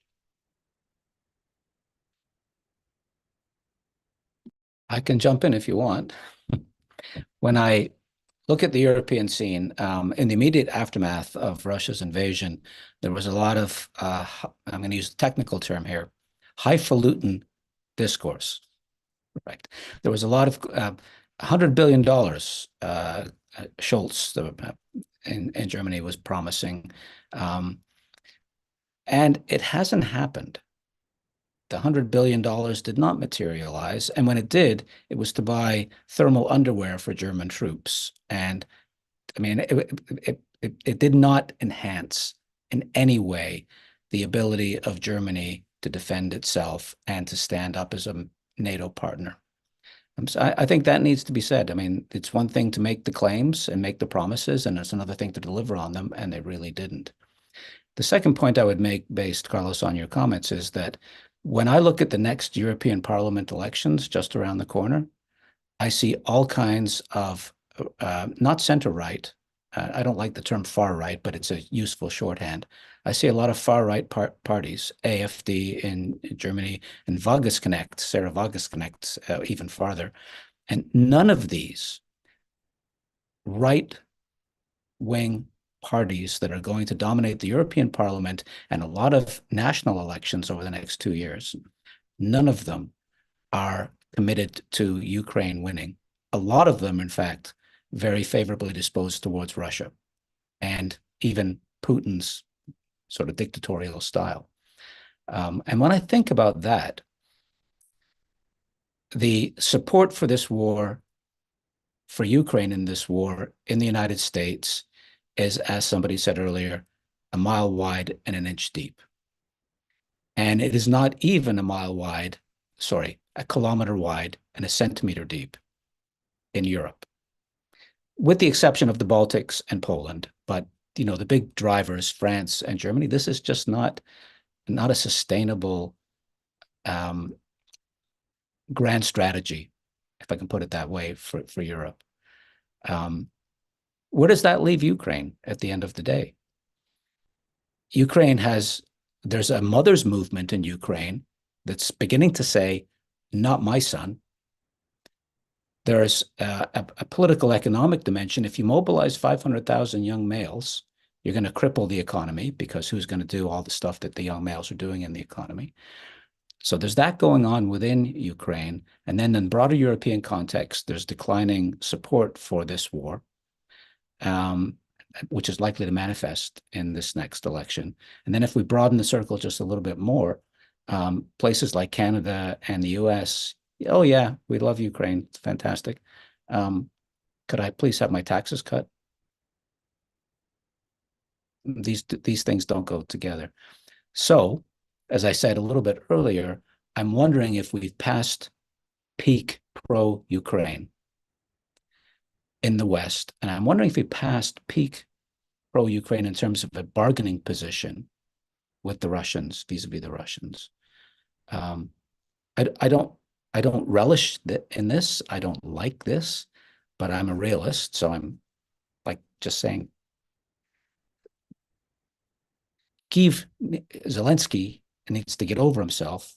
I can jump in if you want. When I look at the European scene, in the immediate aftermath of Russia's invasion, there was a lot of, I'm going to use the technical term here, highfalutin discourse, right? There was a lot of $100 billion Scholz in Germany was promising, and it hasn't happened. The $100 billion did not materialize. And when it did, it was to buy thermal underwear for German troops. And I mean, it did not enhance in any way the ability of Germany to defend itself and to stand up as a NATO partner. So I think that needs to be said. I mean, it's one thing to make the claims and make the promises, and it's another thing to deliver on them, and they really didn't. The second point I would make, based, Carlos, on your comments, is that when I look at the next European Parliament elections just around the corner, I see all kinds of, not center-right, I don't like the term far-right, but it's a useful shorthand. I see a lot of far-right parties, AfD in Germany, and Vogesknecht, Sarah Vogesknecht, even farther. And none of these right-wing parties that are going to dominate the European Parliament and a lot of national elections over the next 2 years, none of them are committed to Ukraine winning. A lot of them, in fact, very favorably disposed towards Russia and even Putin's sort of dictatorial style. And when I think about that, the support for this war for Ukraine in this war in the United States is, as somebody said earlier, a mile wide and an inch deep. And it is not even a kilometer wide and a centimeter deep in Europe, with the exception of the Baltics and Poland. But, the big drivers, France and Germany, this is just not a sustainable grand strategy, if I can put it that way, for Europe. Where does that leave Ukraine at the end of the day? There's a mother's movement in Ukraine that's beginning to say, not my son. There's a political economic dimension. If you mobilize 500,000 young males, you're going to cripple the economy, because who's going to do all the stuff that the young males are doing in the economy? So there's that going on within Ukraine. And then in broader European context, there's declining support for this war, which is likely to manifest in this next election. And then if we broaden the circle just a little bit more, places like Canada and the US, oh yeah, we love Ukraine, it's fantastic. Could I please have my taxes cut? These things don't go together. So, as I said a little bit earlier, I'm wondering if we've passed peak pro-Ukraine in the West. And I'm wondering if we passed peak pro-Ukraine in terms of a bargaining position with the Russians, vis-a-vis the Russians. I don't relish in this. I don't like this, but I'm a realist. So I'm like just saying, Zelensky needs to get over himself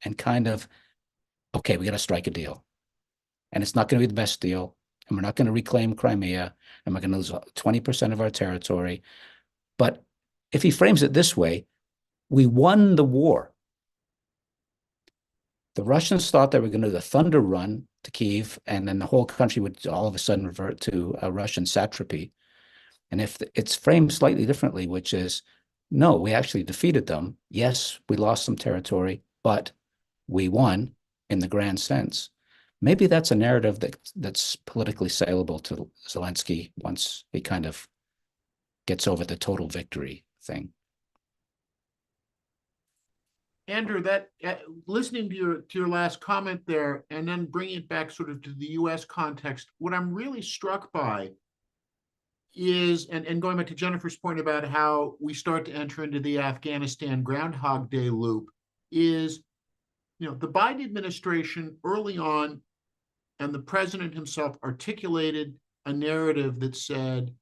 and kind of, okay, we got to strike a deal. And it's not going to be the best deal. And we're not going to reclaim Crimea. And we're going to lose 20% of our territory. But if he frames it this way, we won the war. The Russians thought they were going to do the thunder run to Kyiv, and then the whole country would all of a sudden revert to a Russian satrapy. And if it's framed slightly differently, which is, no, we actually defeated them. Yes, we lost some territory, but we won in the grand sense. Maybe that's a narrative that's politically saleable to Zelensky once he kind of gets over the total victory thing. Andrew, that listening to your last comment there, and then bringing it back sort of to the U.S. context, what I'm really struck by is, and going back to Jennifer's point about how we start to enter into the Afghanistan Groundhog Day loop, is, the Biden administration early on, and the president himself articulated a narrative that said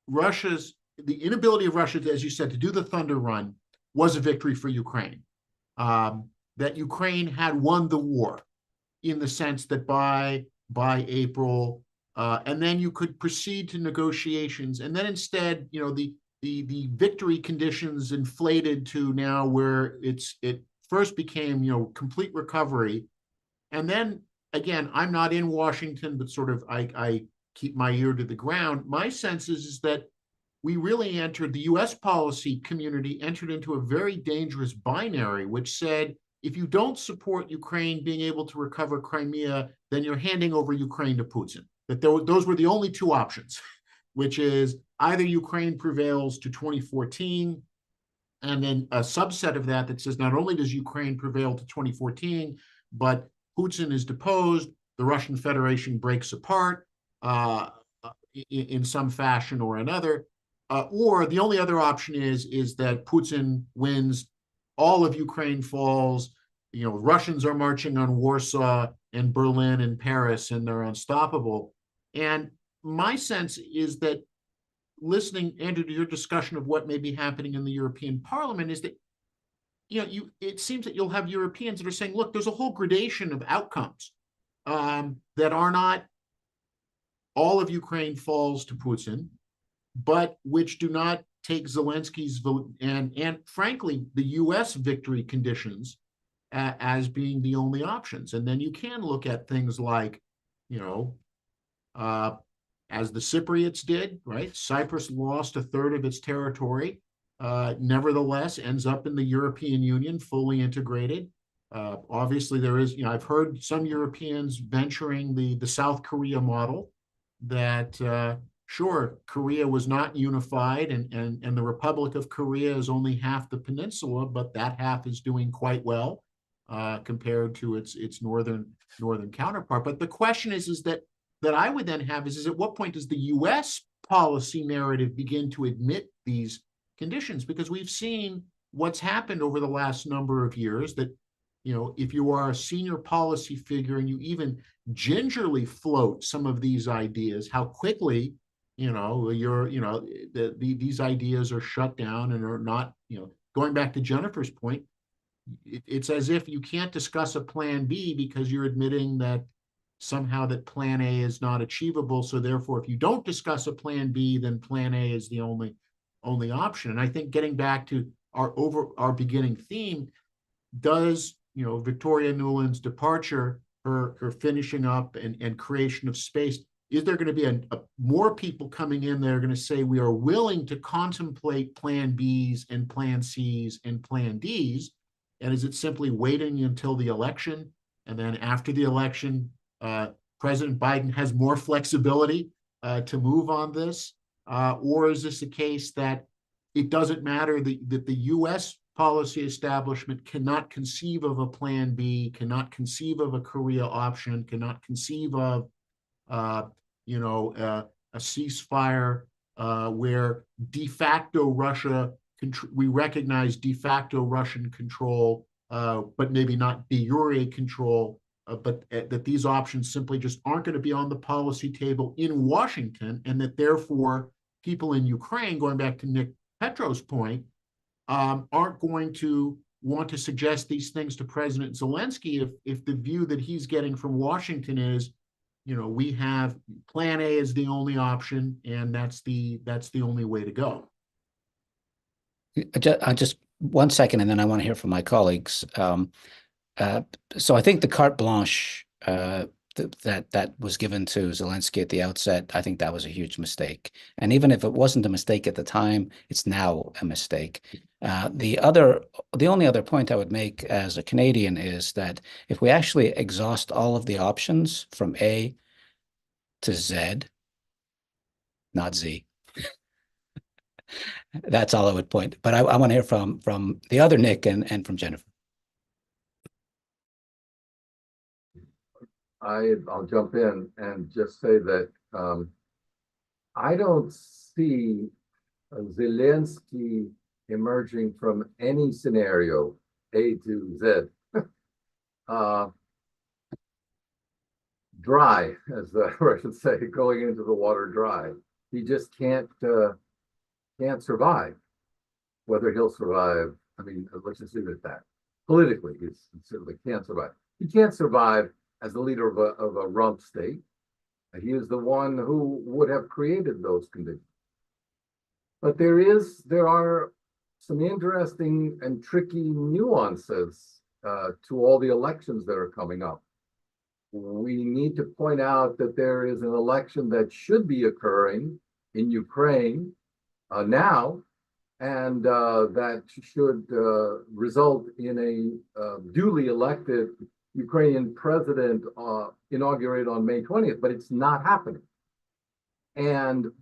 the inability of Russia, as you said, to do the thunder run was a victory for Ukraine. That Ukraine had won the war, in the sense that by April, and then you could proceed to negotiations. And then instead, the victory conditions inflated to now where it first became, complete recovery. And then again, I'm not in Washington, but sort of I keep my ear to the ground. My sense is that we really entered, the US policy community entered into a very dangerous binary, which said, if you don't support Ukraine being able to recover Crimea, then you're handing over Ukraine to Putin. That those were the only two options, which is either Ukraine prevails to 2014, and then a subset of that says not only does Ukraine prevail to 2014, but Putin is deposed, the Russian Federation breaks apart in some fashion or another, or the only other option is that Putin wins, all of Ukraine falls, Russians are marching on Warsaw and Berlin and Paris, and they're unstoppable. And my sense is that, listening, Andrew, to your discussion of what may be happening in the European Parliament, is that it seems that you'll have Europeans that are saying, look, there's a whole gradation of outcomes that are not all of Ukraine falls to Putin, but which do not take Zelensky's vote and frankly, the US victory conditions as being the only options. And then you can look at things like, as the Cypriots did, right? Cyprus lost a third of its territory, nevertheless ends up in the European Union fully integrated. Obviously, there is, I've heard some Europeans venturing the South Korea model that, sure, Korea was not unified, and the Republic of Korea is only half the peninsula, but that half is doing quite well compared to its northern counterpart. But the question is that I would then have is at what point does the U.S. policy narrative begin to admit these conditions? Because we've seen what's happened over the last number of years that, if you are a senior policy figure and you even gingerly float some of these ideas, how quickly, these ideas are shut down and are not, going back to Jennifer's point, it's as if you can't discuss a plan B because you're admitting that somehow that plan A is not achievable. So therefore, if you don't discuss a plan B, then plan A is the only option. And I think getting back to our beginning theme, does Victoria Nuland's departure, her finishing up and creation of space, is there going to be more people coming in that are going to say we are willing to contemplate plan Bs and plan Cs and plan Ds? And is it simply waiting until the election? And then after the election, President Biden has more flexibility to move on this? Or is this a case that it doesn't matter that the U.S. policy establishment cannot conceive of a plan B, cannot conceive of a Korea option, cannot conceive of, a ceasefire where de facto we recognize de facto Russian control, but maybe not de jure control, but that these options simply just aren't going to be on the policy table in Washington, and that therefore people in Ukraine, going back to Nick Petro's point, aren't going to want to suggest these things to President Zelensky if the view that he's getting from Washington is, we have plan A is the only option, and that's the only way to go. Just 1 second, and then I want to hear from my colleagues. So I think the carte blanche that was given to Zelensky at the outset, I think that was a huge mistake. And even if it wasn't a mistake at the time, it's now a mistake. The only other point I would make as a Canadian is that if we actually exhaust all of the options from A to Z, not Z, that's all I would point. But I want to hear from the other Nick and from Jennifer. I'll jump in and just say that I don't see Zelensky emerging from any scenario, A to Z, dry, as the Russians say, going into the water dry. He just can't survive. Whether he'll survive, I mean, let's just leave it at that. Politically, he certainly can't survive. He can't survive as the leader of a rump state. He is the one who would have created those conditions. But there are some interesting and tricky nuances to all the elections that are coming up. We need to point out that there is an election that should be occurring in Ukraine now, and that should result in a duly elected Ukrainian president inaugurated on May 20th, but it's not happening. And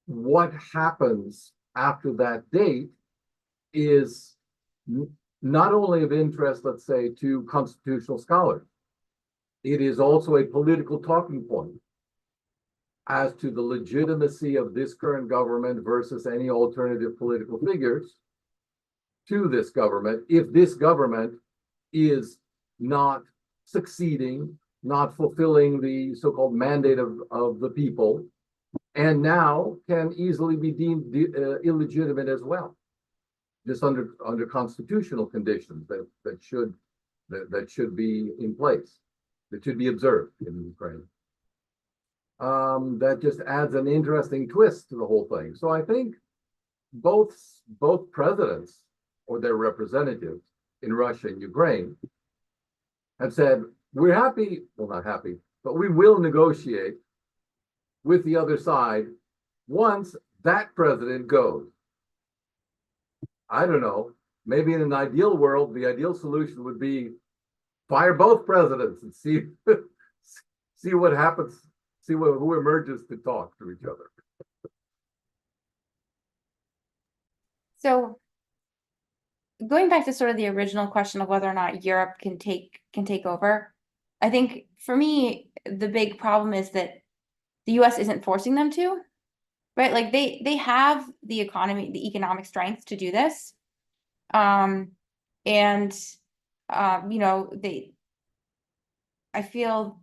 what happens after that date is not only of interest, let's say, to constitutional scholars, it is also a political talking point as to the legitimacy of this current government versus any alternative political figures to this government, if this government is not succeeding, not fulfilling the so-called mandate of the people, and now can easily be deemed illegitimate as well, just under constitutional conditions that should be in place, that should be observed in Ukraine. That just adds an interesting twist to the whole thing. So I think both presidents or their representatives in Russia and Ukraine have said, we're happy, well, not happy, but we will negotiate with the other side once that president goes. I don't know, maybe in an ideal world, the ideal solution would be fire both presidents and see see what happens, see who emerges to talk to each other. So going back to sort of the original question of whether or not Europe can take over, I think for me, the big problem is that the US isn't forcing them to, right? Like they have the economic strength to do this. You know, I feel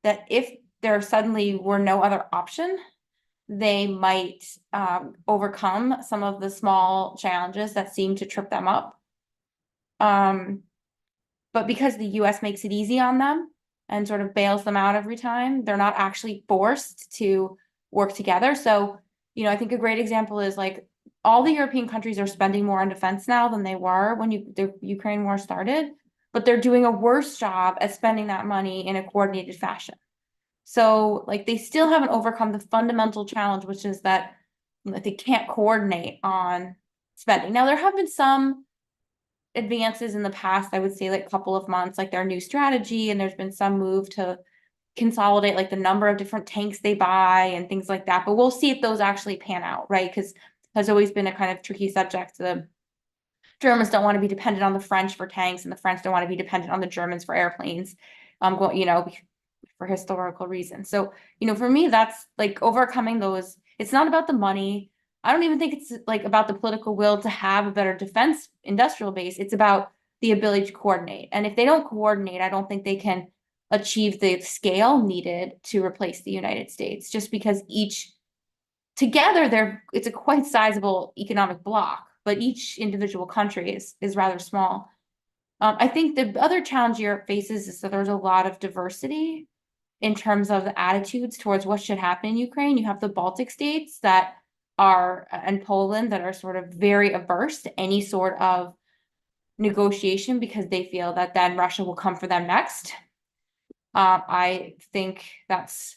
that if there suddenly were no other option, they might overcome some of the small challenges that seem to trip them up. But because the US makes it easy on them and sort of bails them out every time, they're not actually forced to work together. So, you know, I think a great example is like all the European countries are spending more on defense now than they were when the Ukraine war started, but they're doing a worse job at spending that money in a coordinated fashion. So like they still haven't overcome the fundamental challenge, which is that they can't coordinate on spending. Now, there have been some advances in the past, I would say like a couple of months, like their new strategy, and there's been some move to consolidate like the number of different tanks they buy and things like that. But we'll see if those actually pan out, right? Because has always been a kind of tricky subject. The Germans don't want to be dependent on the French for tanks, and the French don't want to be dependent on the Germans for airplanes. You know, for historical reasons. So, you know, for me, that's like overcoming those. It's not about the money. I don't even think it's like about the political will to have a better defense industrial base. It's about the ability to coordinate. And if they don't coordinate, I don't think they can achieve the scale needed to replace the United States, just because each together it's a quite sizable economic bloc, but each individual country is rather small. I think the other challenge Europe faces is that there's a lot of diversity in terms of the attitudes towards what should happen in Ukraine. You have the Baltic states that are, and Poland, that are sort of very averse to any sort of negotiation because they feel that then Russia will come for them next. I think that's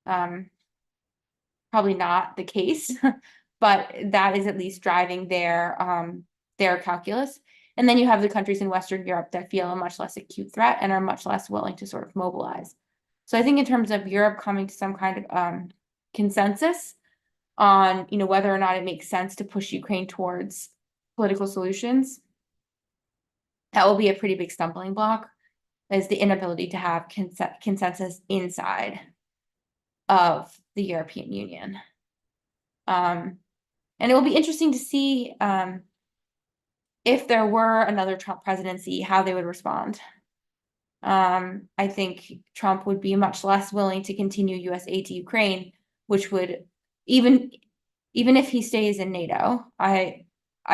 probably not the case, but that is at least driving their calculus. And then you have the countries in Western Europe that feel a much less acute threat and are much less willing to sort of mobilize. So I think in terms of Europe coming to some kind of consensus on, you know, whether or not it makes sense to push Ukraine towards political solutions, that will be a pretty big stumbling block, is the inability to have consensus inside of the European Union. And it will be interesting to see if there were another Trump presidency, how they would respond. I think Trump would be much less willing to continue US aid to Ukraine, which would, even if he stays in NATO, I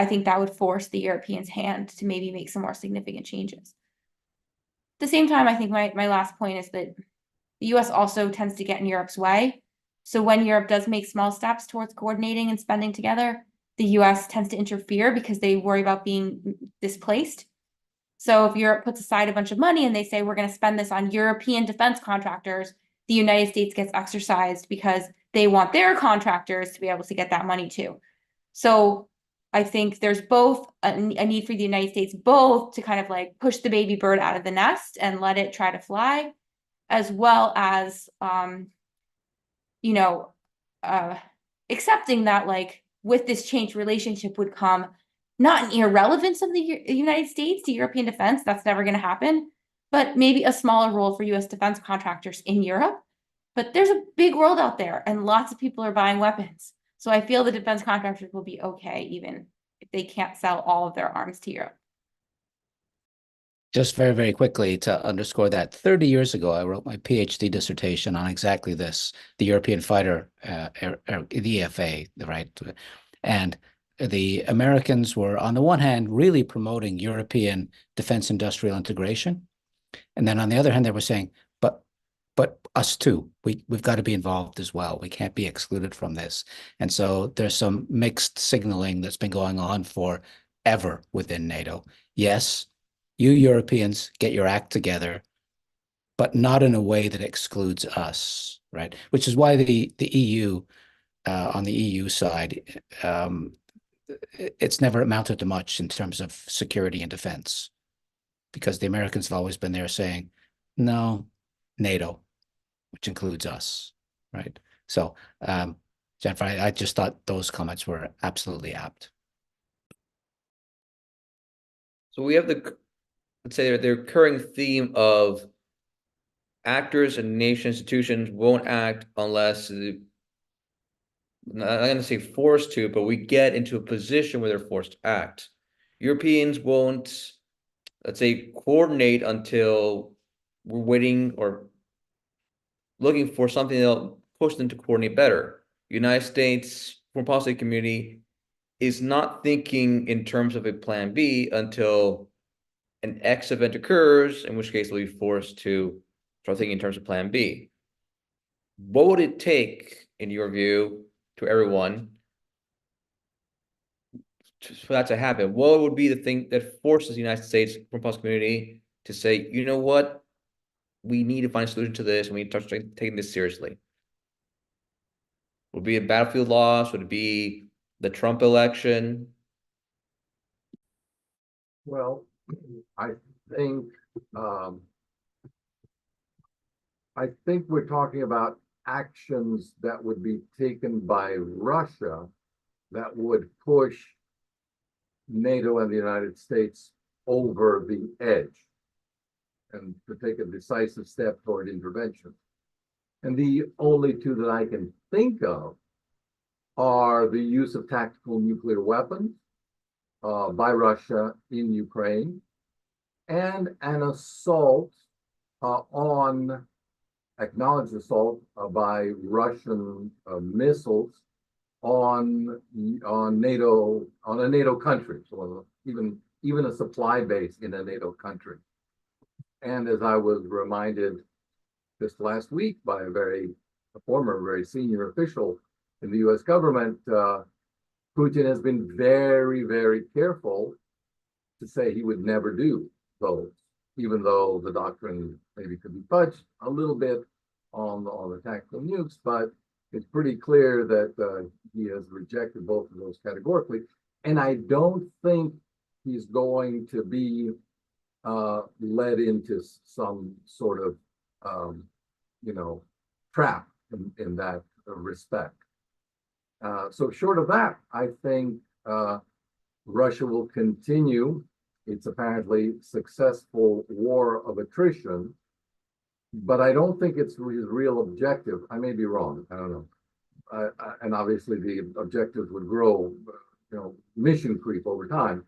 think that would force the Europeans' hand to maybe make some more significant changes. At the same time, I think my last point is that the US also tends to get in Europe's way. So when Europe does make small steps towards coordinating and spending together, the US tends to interfere because they worry about being displaced. So if Europe puts aside a bunch of money and they say, we're going to spend this on European defense contractors, the United States gets exercised because they want their contractors to be able to get that money too. So I think there's both a need for the United States both to kind of like push the baby bird out of the nest and let it try to fly, as well as, accepting that like with this changed relationship would come not an irrelevance of the United States to European defense, that's never going to happen, but maybe a smaller role for US defense contractors in Europe. But there's a big world out there and lots of people are buying weapons. So I feel the defense contractors will be okay, even if they can't sell all of their arms to Europe. Just very, very quickly to underscore that, 30 years ago, I wrote my PhD dissertation on exactly this, the European fighter, the EFA, right? And the Americans were, on the one hand, really promoting European defense industrial integration. And then on the other hand, they were saying, but us too, we've got to be involved as well. We can't be excluded from this. And so there's some mixed signaling that's been going on forever within NATO. Yes, you Europeans get your act together, but not in a way that excludes us, right? Which is why the EU, on the EU side, it's never amounted to much in terms of security and defense, because the Americans have always been there saying, no, NATO, which includes us, right? So, Jennifer, I just thought those comments were absolutely apt. So we have let's say the recurring theme of actors and nation institutions won't act unless I'm not going to say forced to, but we get into a position where they're forced to act. Europeans won't, let's say, coordinate until we're waiting or looking for something that'll push them to coordinate better. United States foreign policy community is not thinking in terms of a plan B until an X event occurs, in which case they'll be forced to start thinking in terms of plan B. What would it take, in your view, to everyone for that to happen? What would be the thing that forces the United States foreign policy community to say, you know what, we need to find a solution to this, and we need to start taking this seriously? Would it be a battlefield loss? Would it be the Trump election? Well, I think I think we're talking about actions that would be taken by Russia that would push NATO and the United States over the edge and to take a decisive step toward intervention. And the only two that I can think of are the use of tactical nuclear weapons by Russia in Ukraine and an assault acknowledged assault by Russian missiles on a NATO country, so even a supply base in a NATO country. And as I was reminded just last week by a former very senior official in the U.S. government, Putin has been very, very careful to say he would never do those, even though the doctrine maybe could be fudged a little bit on the tactical nukes, but it's pretty clear that he has rejected both of those categorically. And I don't think he's going to be led into some sort of, trap in that respect. So short of that, I think Russia will continue its apparently successful war of attrition, but I don't think it's his real objective. I may be wrong. I don't know. And obviously the objectives would grow, mission creep over time.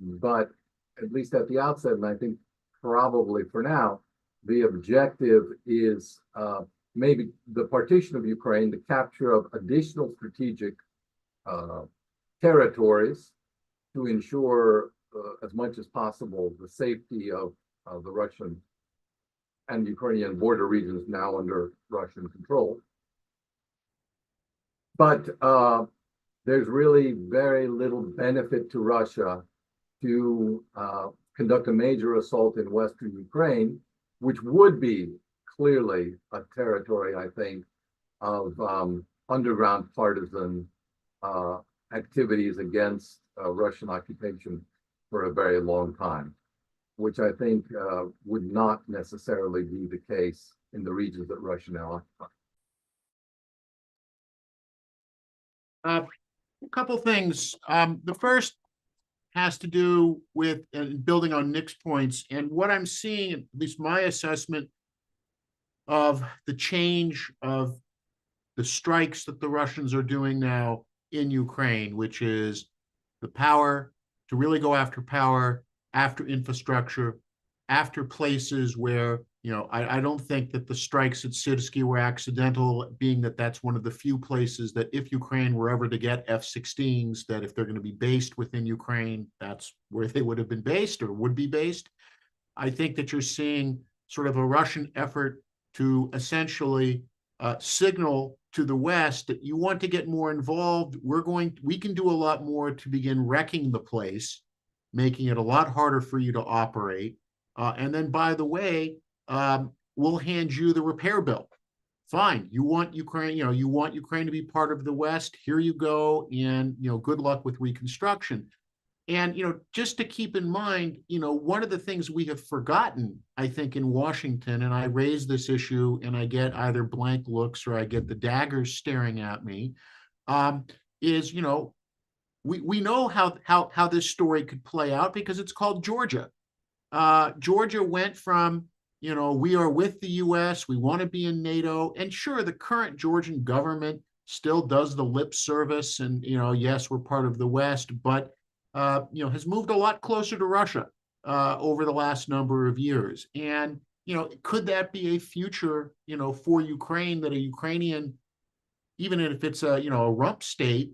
But at least at the outset, and I think probably for now, the objective is maybe the partition of Ukraine, the capture of additional strategic territories to ensure as much as possible the safety of the Russian and Ukrainian border regions now under Russian control. But there's really very little benefit to Russia to conduct a major assault in Western Ukraine, which would be clearly a territory, I think, of underground partisan activities against Russian occupation for a very long time, which I think would not necessarily be the case in the regions that Russia now occupies. A couple things. The first has to do with building on Nick's points, and what I'm seeing, at least my assessment of the change of the strikes that the Russians are doing now in Ukraine, which is the power to really go after power, after infrastructure, after places where, I don't think that the strikes at Sirsky were accidental, being that that's one of the few places that if Ukraine were ever to get F-16s, that if they're going to be based within Ukraine, that's where they would have been based or would be based. I think that you're seeing sort of a Russian effort to essentially signal to the West that you want to get more involved. We can do a lot more to begin wrecking the place, making it a lot harder for you to operate. And then, by the way, we'll hand you the repair bill fine, you want Ukraine, you want Ukraine to be part of the West, here you go, and, good luck with reconstruction. And, just to keep in mind, one of the things we have forgotten, I think, in Washington, and I raise this issue and I get either blank looks or I get the daggers staring at me, is, we know how this story could play out because it's called Georgia. Georgia went from, we are with the US, we want to be in NATO. And sure, the current Georgian government still does the lip service and, yes, we're part of the West, but, has moved a lot closer to Russia over the last number of years. And, could that be a future, for Ukraine, that a Ukrainian, even if it's a rump state,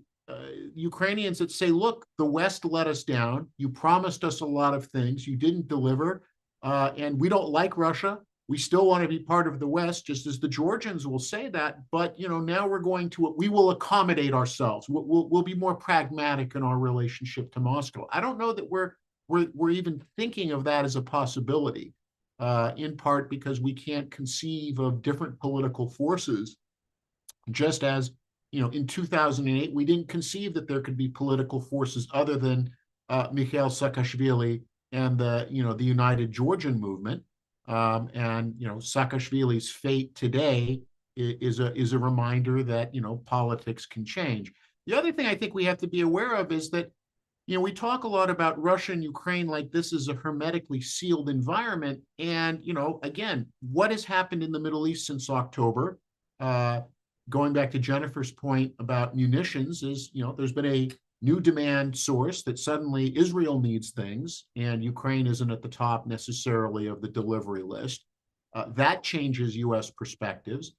Ukrainians that say, look, the West let us down. You promised us a lot of things. You didn't deliver. And we don't like Russia. We still want to be part of the West, just as the Georgians will say that. But, now we will accommodate ourselves. We'll be more pragmatic in our relationship to Moscow. I don't know that we're even thinking of that as a possibility, in part because we can't conceive of different political forces, just as in 2008, we didn't conceive that there could be political forces other than Mikhail Saakashvili and the United Georgian Movement. And Saakashvili's fate today is a reminder that politics can change. The other thing I think we have to be aware of is that we talk a lot about Russia and Ukraine like this is a hermetically sealed environment. And again, what has happened in the Middle East since October? Going back to Jennifer's point about munitions, is there's been a new demand source that suddenly Israel needs things and Ukraine isn't at the top necessarily of the delivery list. That changes U.S. perspectives.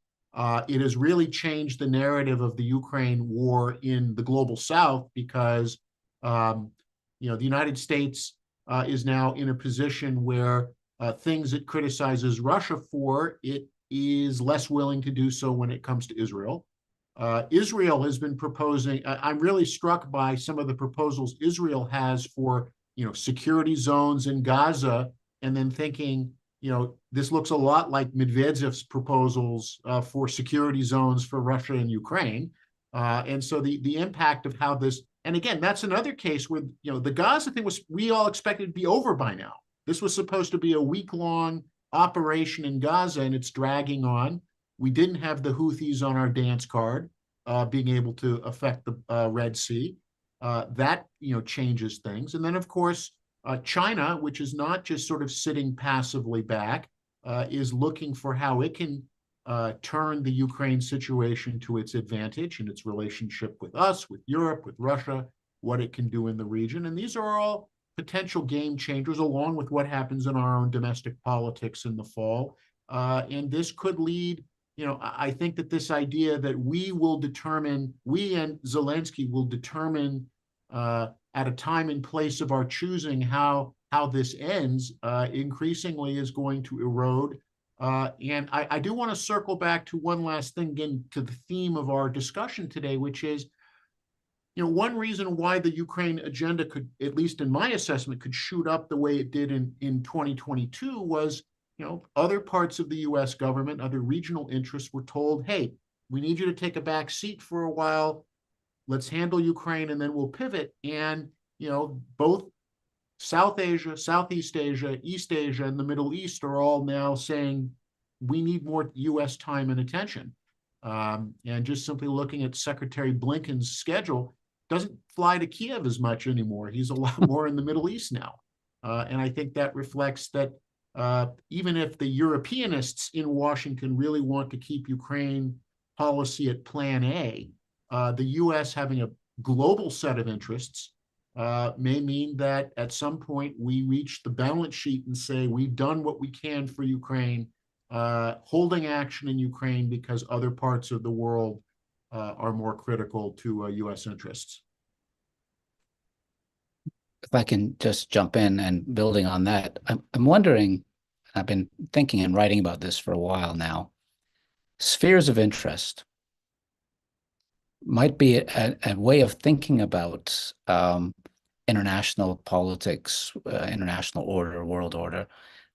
It has really changed the narrative of the Ukraine war in the global South because the United States is now in a position where things it criticizes Russia for, it is less willing to do so when it comes to Israel. Israel has been proposing, I'm really struck by some of the proposals Israel has for, security zones in Gaza, and then thinking, this looks a lot like Medvedev's proposals for security zones for Russia and Ukraine. And so the impact of how this, and again, that's another case where, the Gaza thing we all expected to be over by now. This was supposed to be a week-long operation in Gaza, and it's dragging on. We didn't have the Houthis on our dance card, being able to affect the Red Sea. That changes things. And then, of course, China, which is not just sort of sitting passively back, is looking for how it can turn the Ukraine situation to its advantage in its relationship with us, with Europe, with Russia, what it can do in the region. And these are all potential game changers, along with what happens in our own domestic politics in the fall. And this could lead, I think that this idea that we and Zelensky will determine at a time and place of our choosing how this ends, increasingly is going to erode. And I do want to circle back to one last thing, again, to the theme of our discussion today, which is, one reason why the Ukraine agenda could, at least in my assessment, could shoot up the way it did in 2022 was, other parts of the US government, other regional interests were told, hey, we need you to take a back seat for a while. Let's handle Ukraine and then we'll pivot. And, both South Asia, Southeast Asia, East Asia, and the Middle East are all now saying we need more US time and attention. And just simply looking at Secretary Blinken's schedule, doesn't fly to Kiev as much anymore. He's a lot more in the Middle East now. And I think that reflects that even if the Europeanists in Washington really want to keep Ukraine policy at plan A, the US having a global set of interests may mean that at some point we reach the balance sheet and say, we've done what we can for Ukraine, holding action in Ukraine because other parts of the world are more critical to US interests. If I can just jump in and building on that, I'm wondering, I've been thinking and writing about this for a while now, spheres of interest might be a way of thinking about international politics, international order, world order,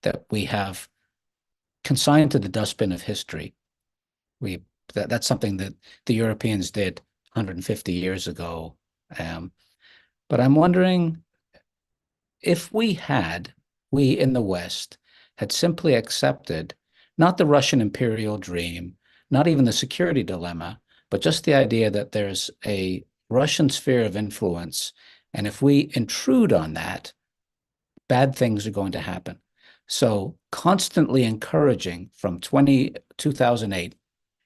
that we have consigned to the dustbin of history. That's something that the Europeans did 150 years ago. But I'm wondering if we in the West had simply accepted not the Russian imperial dream, not even the security dilemma, but just the idea that there's a Russian sphere of influence, and if we intrude on that, bad things are going to happen. So constantly encouraging from 2008,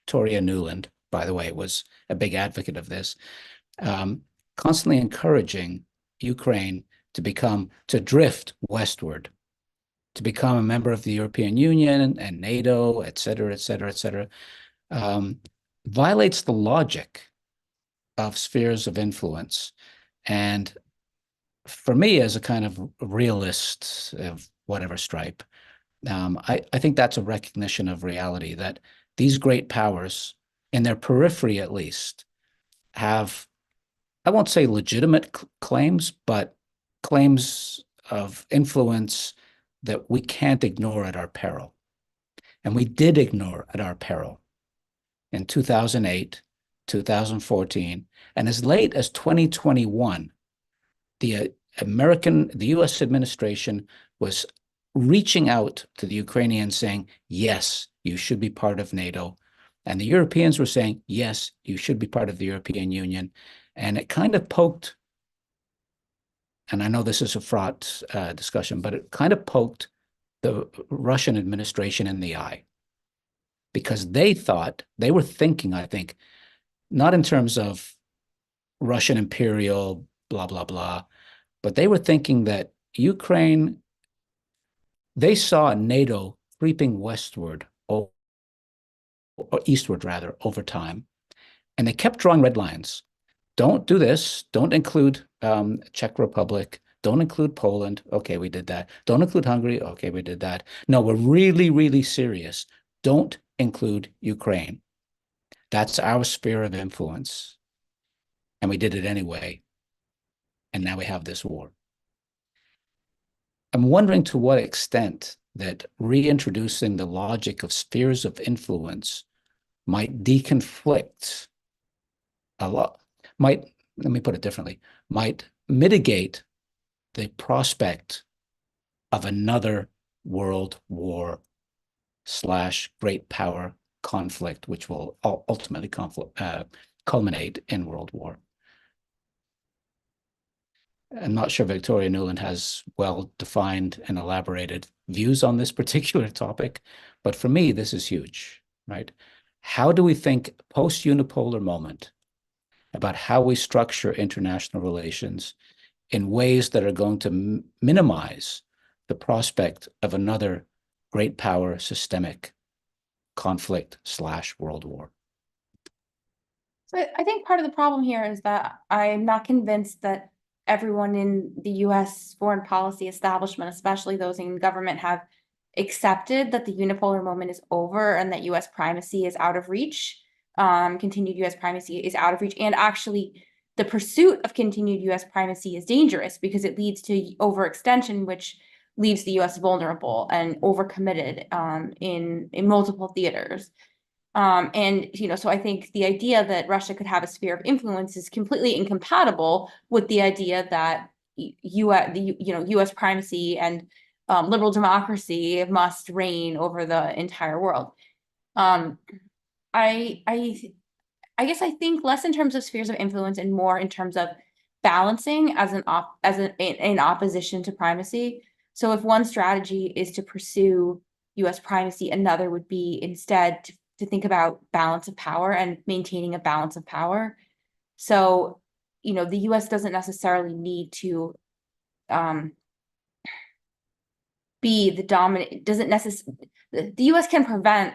Victoria Nuland, by the way, was a big advocate of this, constantly encouraging Ukraine to drift westward, to become a member of the European Union and NATO, et cetera, et cetera, et cetera, violates the logic of spheres of influence. And for me, as a kind of realist of whatever stripe, I think that's a recognition of reality, that these great powers, in their periphery at least, have, I won't say legitimate claims, but claims of influence that we can't ignore at our peril. And we did ignore at our peril in 2008, 2014, and as late as 2021, the US administration was reaching out to the Ukrainians saying, yes, you should be part of NATO. And the Europeans were saying, yes, you should be part of the European Union. And it kind of poked, and I know this is a fraught discussion, but it kind of poked the Russian administration in the eye, because they were thinking, I think, not in terms of Russian imperial, blah, blah, blah, but they were thinking that Ukraine, they saw NATO creeping westward, or eastward rather, over time. And they kept drawing red lines. Don't do this. Don't include Czech Republic. Don't include Poland. Okay, we did that. Don't include Hungary. Okay, we did that. No, we're really, really serious. Don't include Ukraine. That's our sphere of influence. And we did it anyway. And now we have this war. I'm wondering to what extent that reintroducing the logic of spheres of influence might deconflict a lot, let me put it differently, might mitigate the prospect of another world war / great power conflict, which will ultimately culminate in world war. I'm not sure Victoria Nuland has well-defined and elaborated views on this particular topic, but for me, this is huge, right? How do we think post-unipolar moment about how we structure international relations in ways that are going to minimize the prospect of another great power systemic conflict / world war? So I think part of the problem here is that I'm not convinced that everyone in the US foreign policy establishment, especially those in government, have accepted that the unipolar moment is over and that US primacy is out of reach. Continued US primacy is out of reach. And actually, the pursuit of continued US primacy is dangerous because it leads to overextension, which leaves the US vulnerable and overcommitted in multiple theaters. And, so I think the idea that Russia could have a sphere of influence is completely incompatible with the idea that US primacy and liberal democracy must reign over the entire world. I guess I think less in terms of spheres of influence and more in terms of balancing in opposition to primacy. So if one strategy is to pursue US primacy, another would be instead to think about balance of power and maintaining a balance of power. So, the US doesn't necessarily need to be the dominant, the US can prevent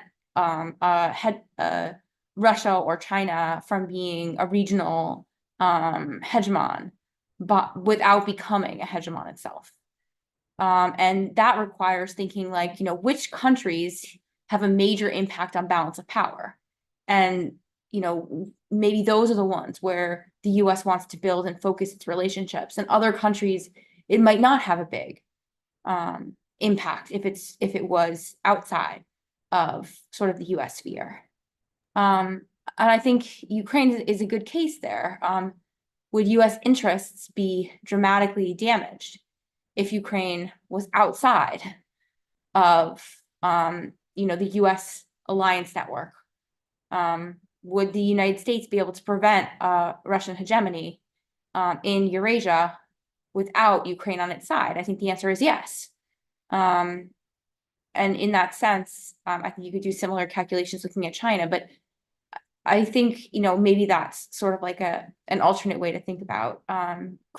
Russia or China from being a regional hegemon, but without becoming a hegemon itself. And that requires thinking like, which countries have a major impact on balance of power. And, maybe those are the ones where the US wants to build and focus its relationships, and other countries, it might not have a big impact if it was outside of sort of the US sphere. And I think Ukraine is a good case there. Would US interests be dramatically damaged if Ukraine was outside of, the US alliance network? Would the United States be able to prevent Russian hegemony in Eurasia without Ukraine on its side? I think the answer is yes. And in that sense, I think you could do similar calculations looking at China, but I think, maybe that's sort of like an alternate way to think about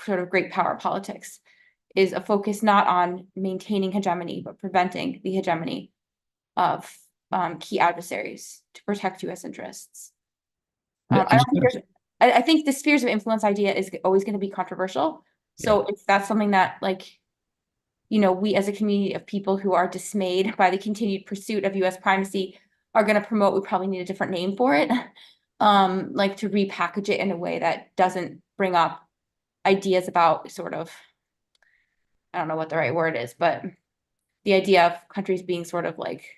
sort of great power politics, is a focus not on maintaining hegemony, but preventing the hegemony of key adversaries to protect US interests. I think the spheres of influence idea is always going to be controversial. So if that's something that, like, we as a community of people who are dismayed by the continued pursuit of US primacy are going to promote, we probably need a different name for it. Like to repackage it in a way that doesn't bring up ideas about sort of, I don't know what the right word is, but the idea of countries being sort of like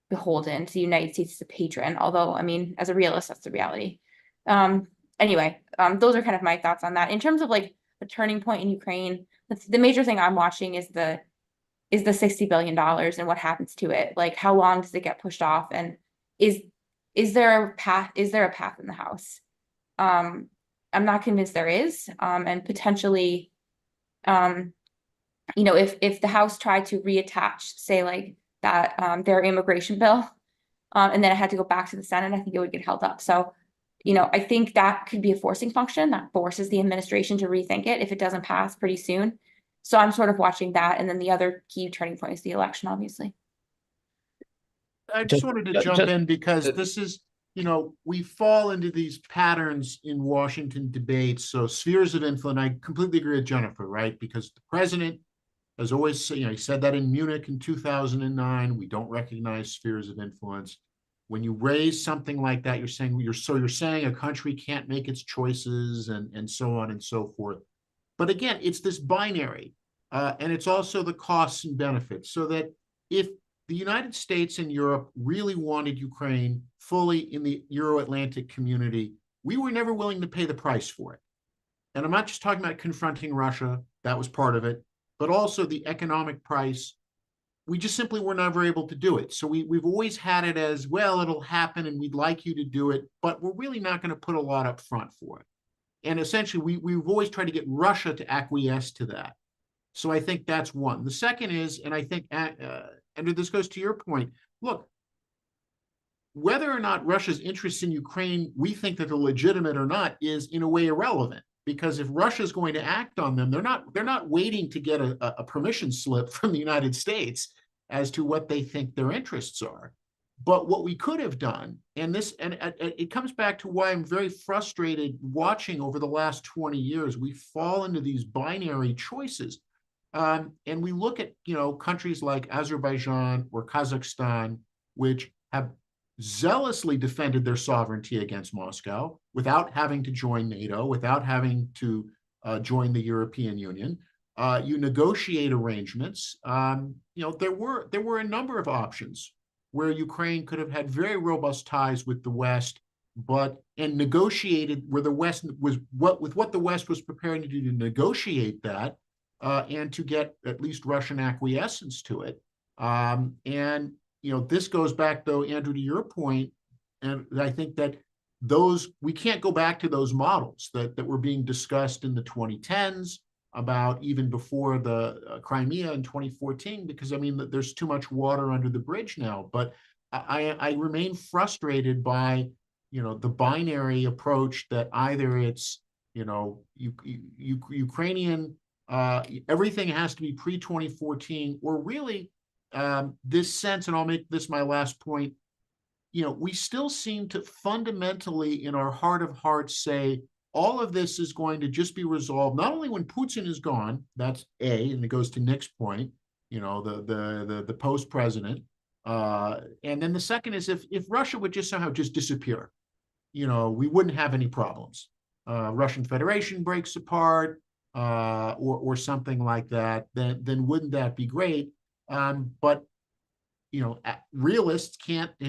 beholden to the United States as a patron. Although, I mean, as a realist, that's the reality. Anyway, those are kind of my thoughts on that. In terms of like a turning point in Ukraine, the major thing I'm watching is the $60 billion and what happens to it. Like, how long does it get pushed off? And is there a path in the House? I'm not convinced there is. And potentially, if the House tried to reattach, say, like that, their immigration bill, and then it had to go back to the Senate, I think it would get held up. So, I think that could be a forcing function that forces the administration to rethink it if it doesn't pass pretty soon. So I'm sort of watching that. And then the other key turning point is the election, obviously. I just wanted to jump in because this is, we fall into these patterns in Washington debates. So spheres of influence, I completely agree with Jennifer, right? Because the president has always, he said that in Munich in 2009, we don't recognize spheres of influence. When you raise something like that, you're saying a country can't make its choices and so on and so forth. But again, it's this binary, and it's also the costs and benefits. So that if the United States and Europe really wanted Ukraine fully in the Euro-Atlantic community, we were never willing to pay the price for it. And I'm not just talking about confronting Russia, that was part of it, but also the economic price. We just simply were never able to do it. So we've always had it as, well, it'll happen and we'd like you to do it, but we're really not going to put a lot up front for it. And essentially, we've always tried to get Russia to acquiesce to that. So I think that's one. The second is, and I think, Andrew, this goes to your point, look, whether or not Russia's interest in Ukraine, we think that they're legitimate or not, is in a way irrelevant. Because if Russia's going to act on them, they're not waiting to get a permission slip from the United States as to what they think their interests are. But what we could have done, and it comes back to why I'm very frustrated watching over the last 20 years, we fall into these binary choices. And we look at, countries like Azerbaijan or Kazakhstan, which have zealously defended their sovereignty against Moscow without having to join NATO, without having to join the European Union. You negotiate arrangements. There were a number of options where Ukraine could have had very robust ties with the West, and negotiated where the West was what the West was preparing to do to negotiate that, and to get at least Russian acquiescence to it. This goes back, though, Andrew, to your point, and I think that we can't go back to those models that were being discussed in the 2010s, about even before the Crimea in 2014, because there's too much water under the bridge now. But I remain frustrated by the binary approach that either it's Ukrainian, everything has to be pre-2014, or really this sense, and I'll make this my last point, we still seem to fundamentally in our heart of hearts say all of this is going to just be resolved not only when Putin is gone, that's A, and it goes to Nick's point, the post-president, and then the second is if Russia would just somehow just disappear, we wouldn't have any problems. Russian Federation breaks apart, or something like that, then wouldn't that be great? But realists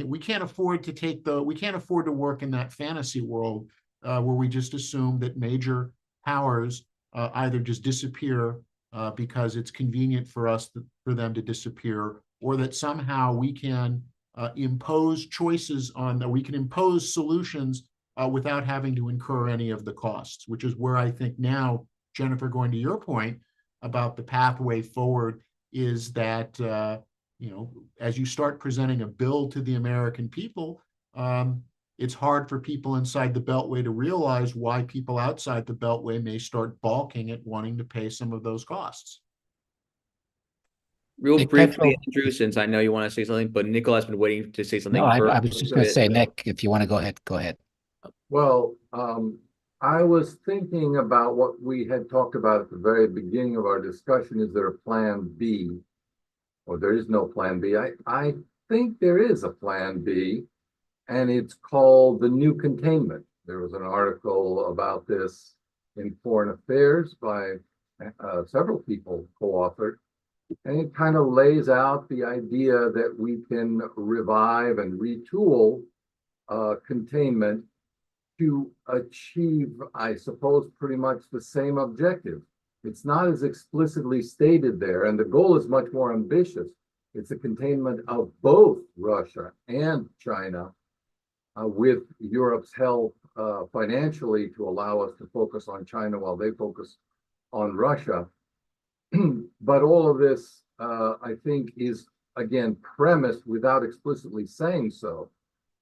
we can't afford to work in that fantasy world where we just assume that major powers either just disappear because it's convenient for them to disappear, or that somehow we can impose solutions without having to incur any of the costs, which is where I think now, Jennifer, going to your point about the pathway forward, is that as you start presenting a bill to the American people, it's hard for people inside the Beltway to realize why people outside the Beltway may start balking at wanting to pay some of those costs. Real briefly, Andrew, since I know you want to say something, but Nicola has been waiting to say something. No, I was just going to say, Nick, if you want to go ahead, go ahead. Well, I was thinking about what we had talked about at the very beginning of our discussion. Is there a plan B? Or there is no plan B. I think there is a plan B, and it's called the new containment. There was an article about this in Foreign Affairs by several people co-authored, and it kind of lays out the idea that we can revive and retool containment to achieve, I suppose, pretty much the same objective. It's not as explicitly stated there, and the goal is much more ambitious. It's a containment of both Russia and China, with Europe's help financially to allow us to focus on China while they focus on Russia. But all of this, I think, is, again, premised without explicitly saying so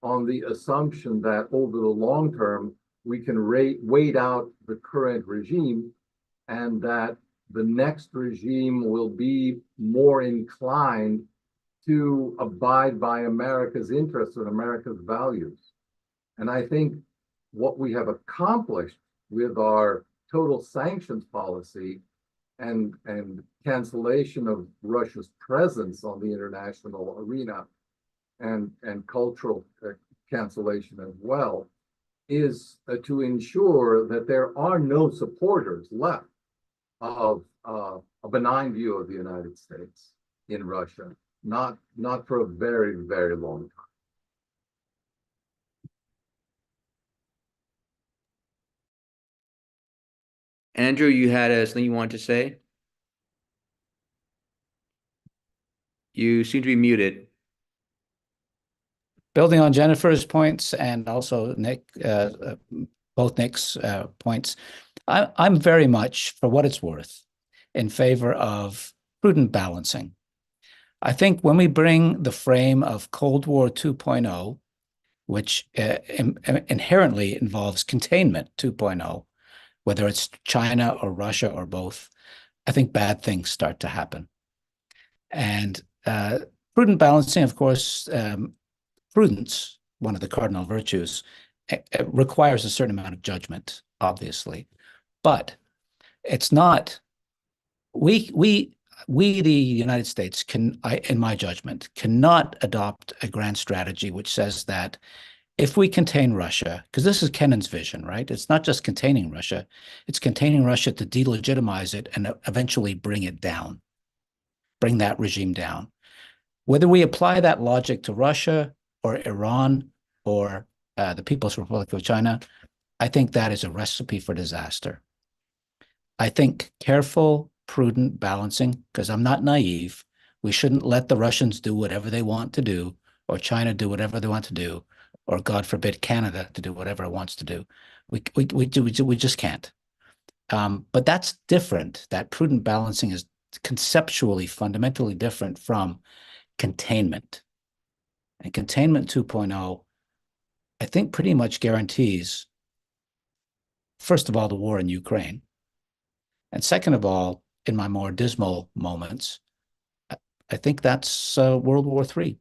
on the assumption that over the long term, we can wait out the current regime, and that the next regime will be more inclined to abide by America's interests and America's values. And I think what we have accomplished with our total sanctions policy and cancellation of Russia's presence on the international arena and cultural cancellation as well, is to ensure that there are no supporters left of a benign view of the United States in Russia, not for a very, very long time. Andrew, you had something you wanted to say? You seem to be muted. Building on Jennifer's points and also Nick, both Nick's points, I'm very much, for what it's worth, in favor of prudent balancing. I think when we bring the frame of Cold War 2.0, which inherently involves containment 2.0, whether it's China or Russia or both, I think bad things start to happen. And prudent balancing, of course, prudence, one of the cardinal virtues, requires a certain amount of judgment, obviously. But it's not, we the United States can, in my judgment, cannot adopt a grand strategy which says that if we contain Russia, because this is Kennan's vision, right? It's not just containing Russia, it's containing Russia to delegitimize it and eventually bring it down, bring that regime down. Whether we apply that logic to Russia or Iran or the People's Republic of China, I think that is a recipe for disaster. I think careful, prudent balancing, because I'm not naive, we shouldn't let the Russians do whatever they want to do, or China do whatever they want to do, or God forbid Canada to do whatever it wants to do. We just can't. But that's different. That prudent balancing is conceptually fundamentally different from containment. And containment 2.0, I think, pretty much guarantees, first of all, the war in Ukraine. And second of all, in my more dismal moments, I think that's World War III.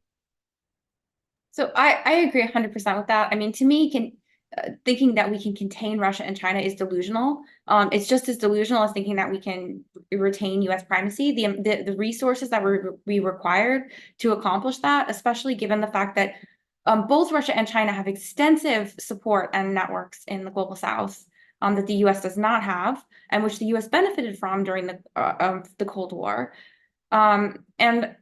So I agree 100% with that. I mean, to me, thinking that we can contain Russia and China is delusional. It's just as delusional as thinking that we can retain U.S. primacy. The resources that we required to accomplish that, especially given the fact that both Russia and China have extensive support and networks in the global South that the U.S. does not have, and which the U.S. benefited from during the Cold War. And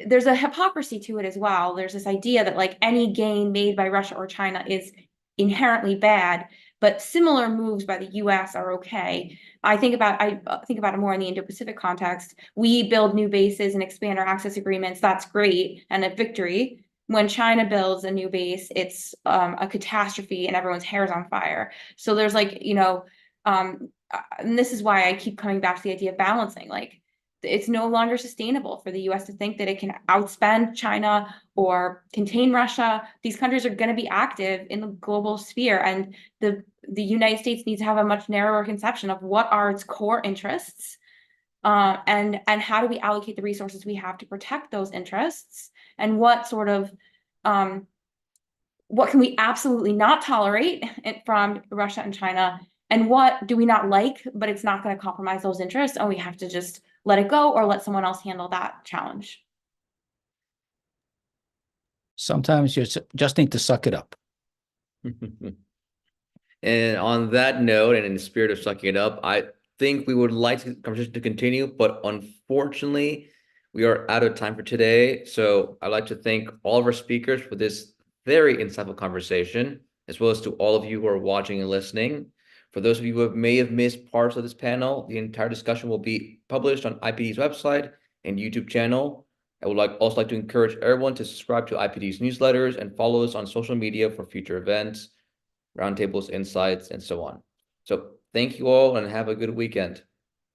there's a hypocrisy to it as well. There's this idea that like any gain made by Russia or China is inherently bad, but similar moves by the US are okay. I think about it more in the Indo-Pacific context. We build new bases and expand our access agreements. That's great and a victory. When China builds a new base, it's a catastrophe and everyone's hair is on fire. So there's like, and this is why I keep coming back to the idea of balancing. Like, it's no longer sustainable for the US to think that it can outspend China or contain Russia. These countries are going to be active in the global sphere, and the United States needs to have a much narrower conception of what are its core interests, and how do we allocate the resources we have to protect those interests, and what sort of what can we absolutely not tolerate from Russia and China, and what do we not like, but it's not going to compromise those interests, and we have to just let it go or let someone else handle that challenge. Sometimes you just need to suck it up. And on that note, and in the spirit of sucking it up, I think we would like the conversation to continue, but unfortunately, we are out of time for today. So I'd like to thank all of our speakers for this very insightful conversation, as well as to all of you who are watching and listening. For those of you who may have missed parts of this panel, the entire discussion will be published on IPD's website and YouTube channel. I would also like to encourage everyone to subscribe to IPD's newsletters and follow us on social media for future events, roundtables, insights, and so on. So thank you all and have a good weekend.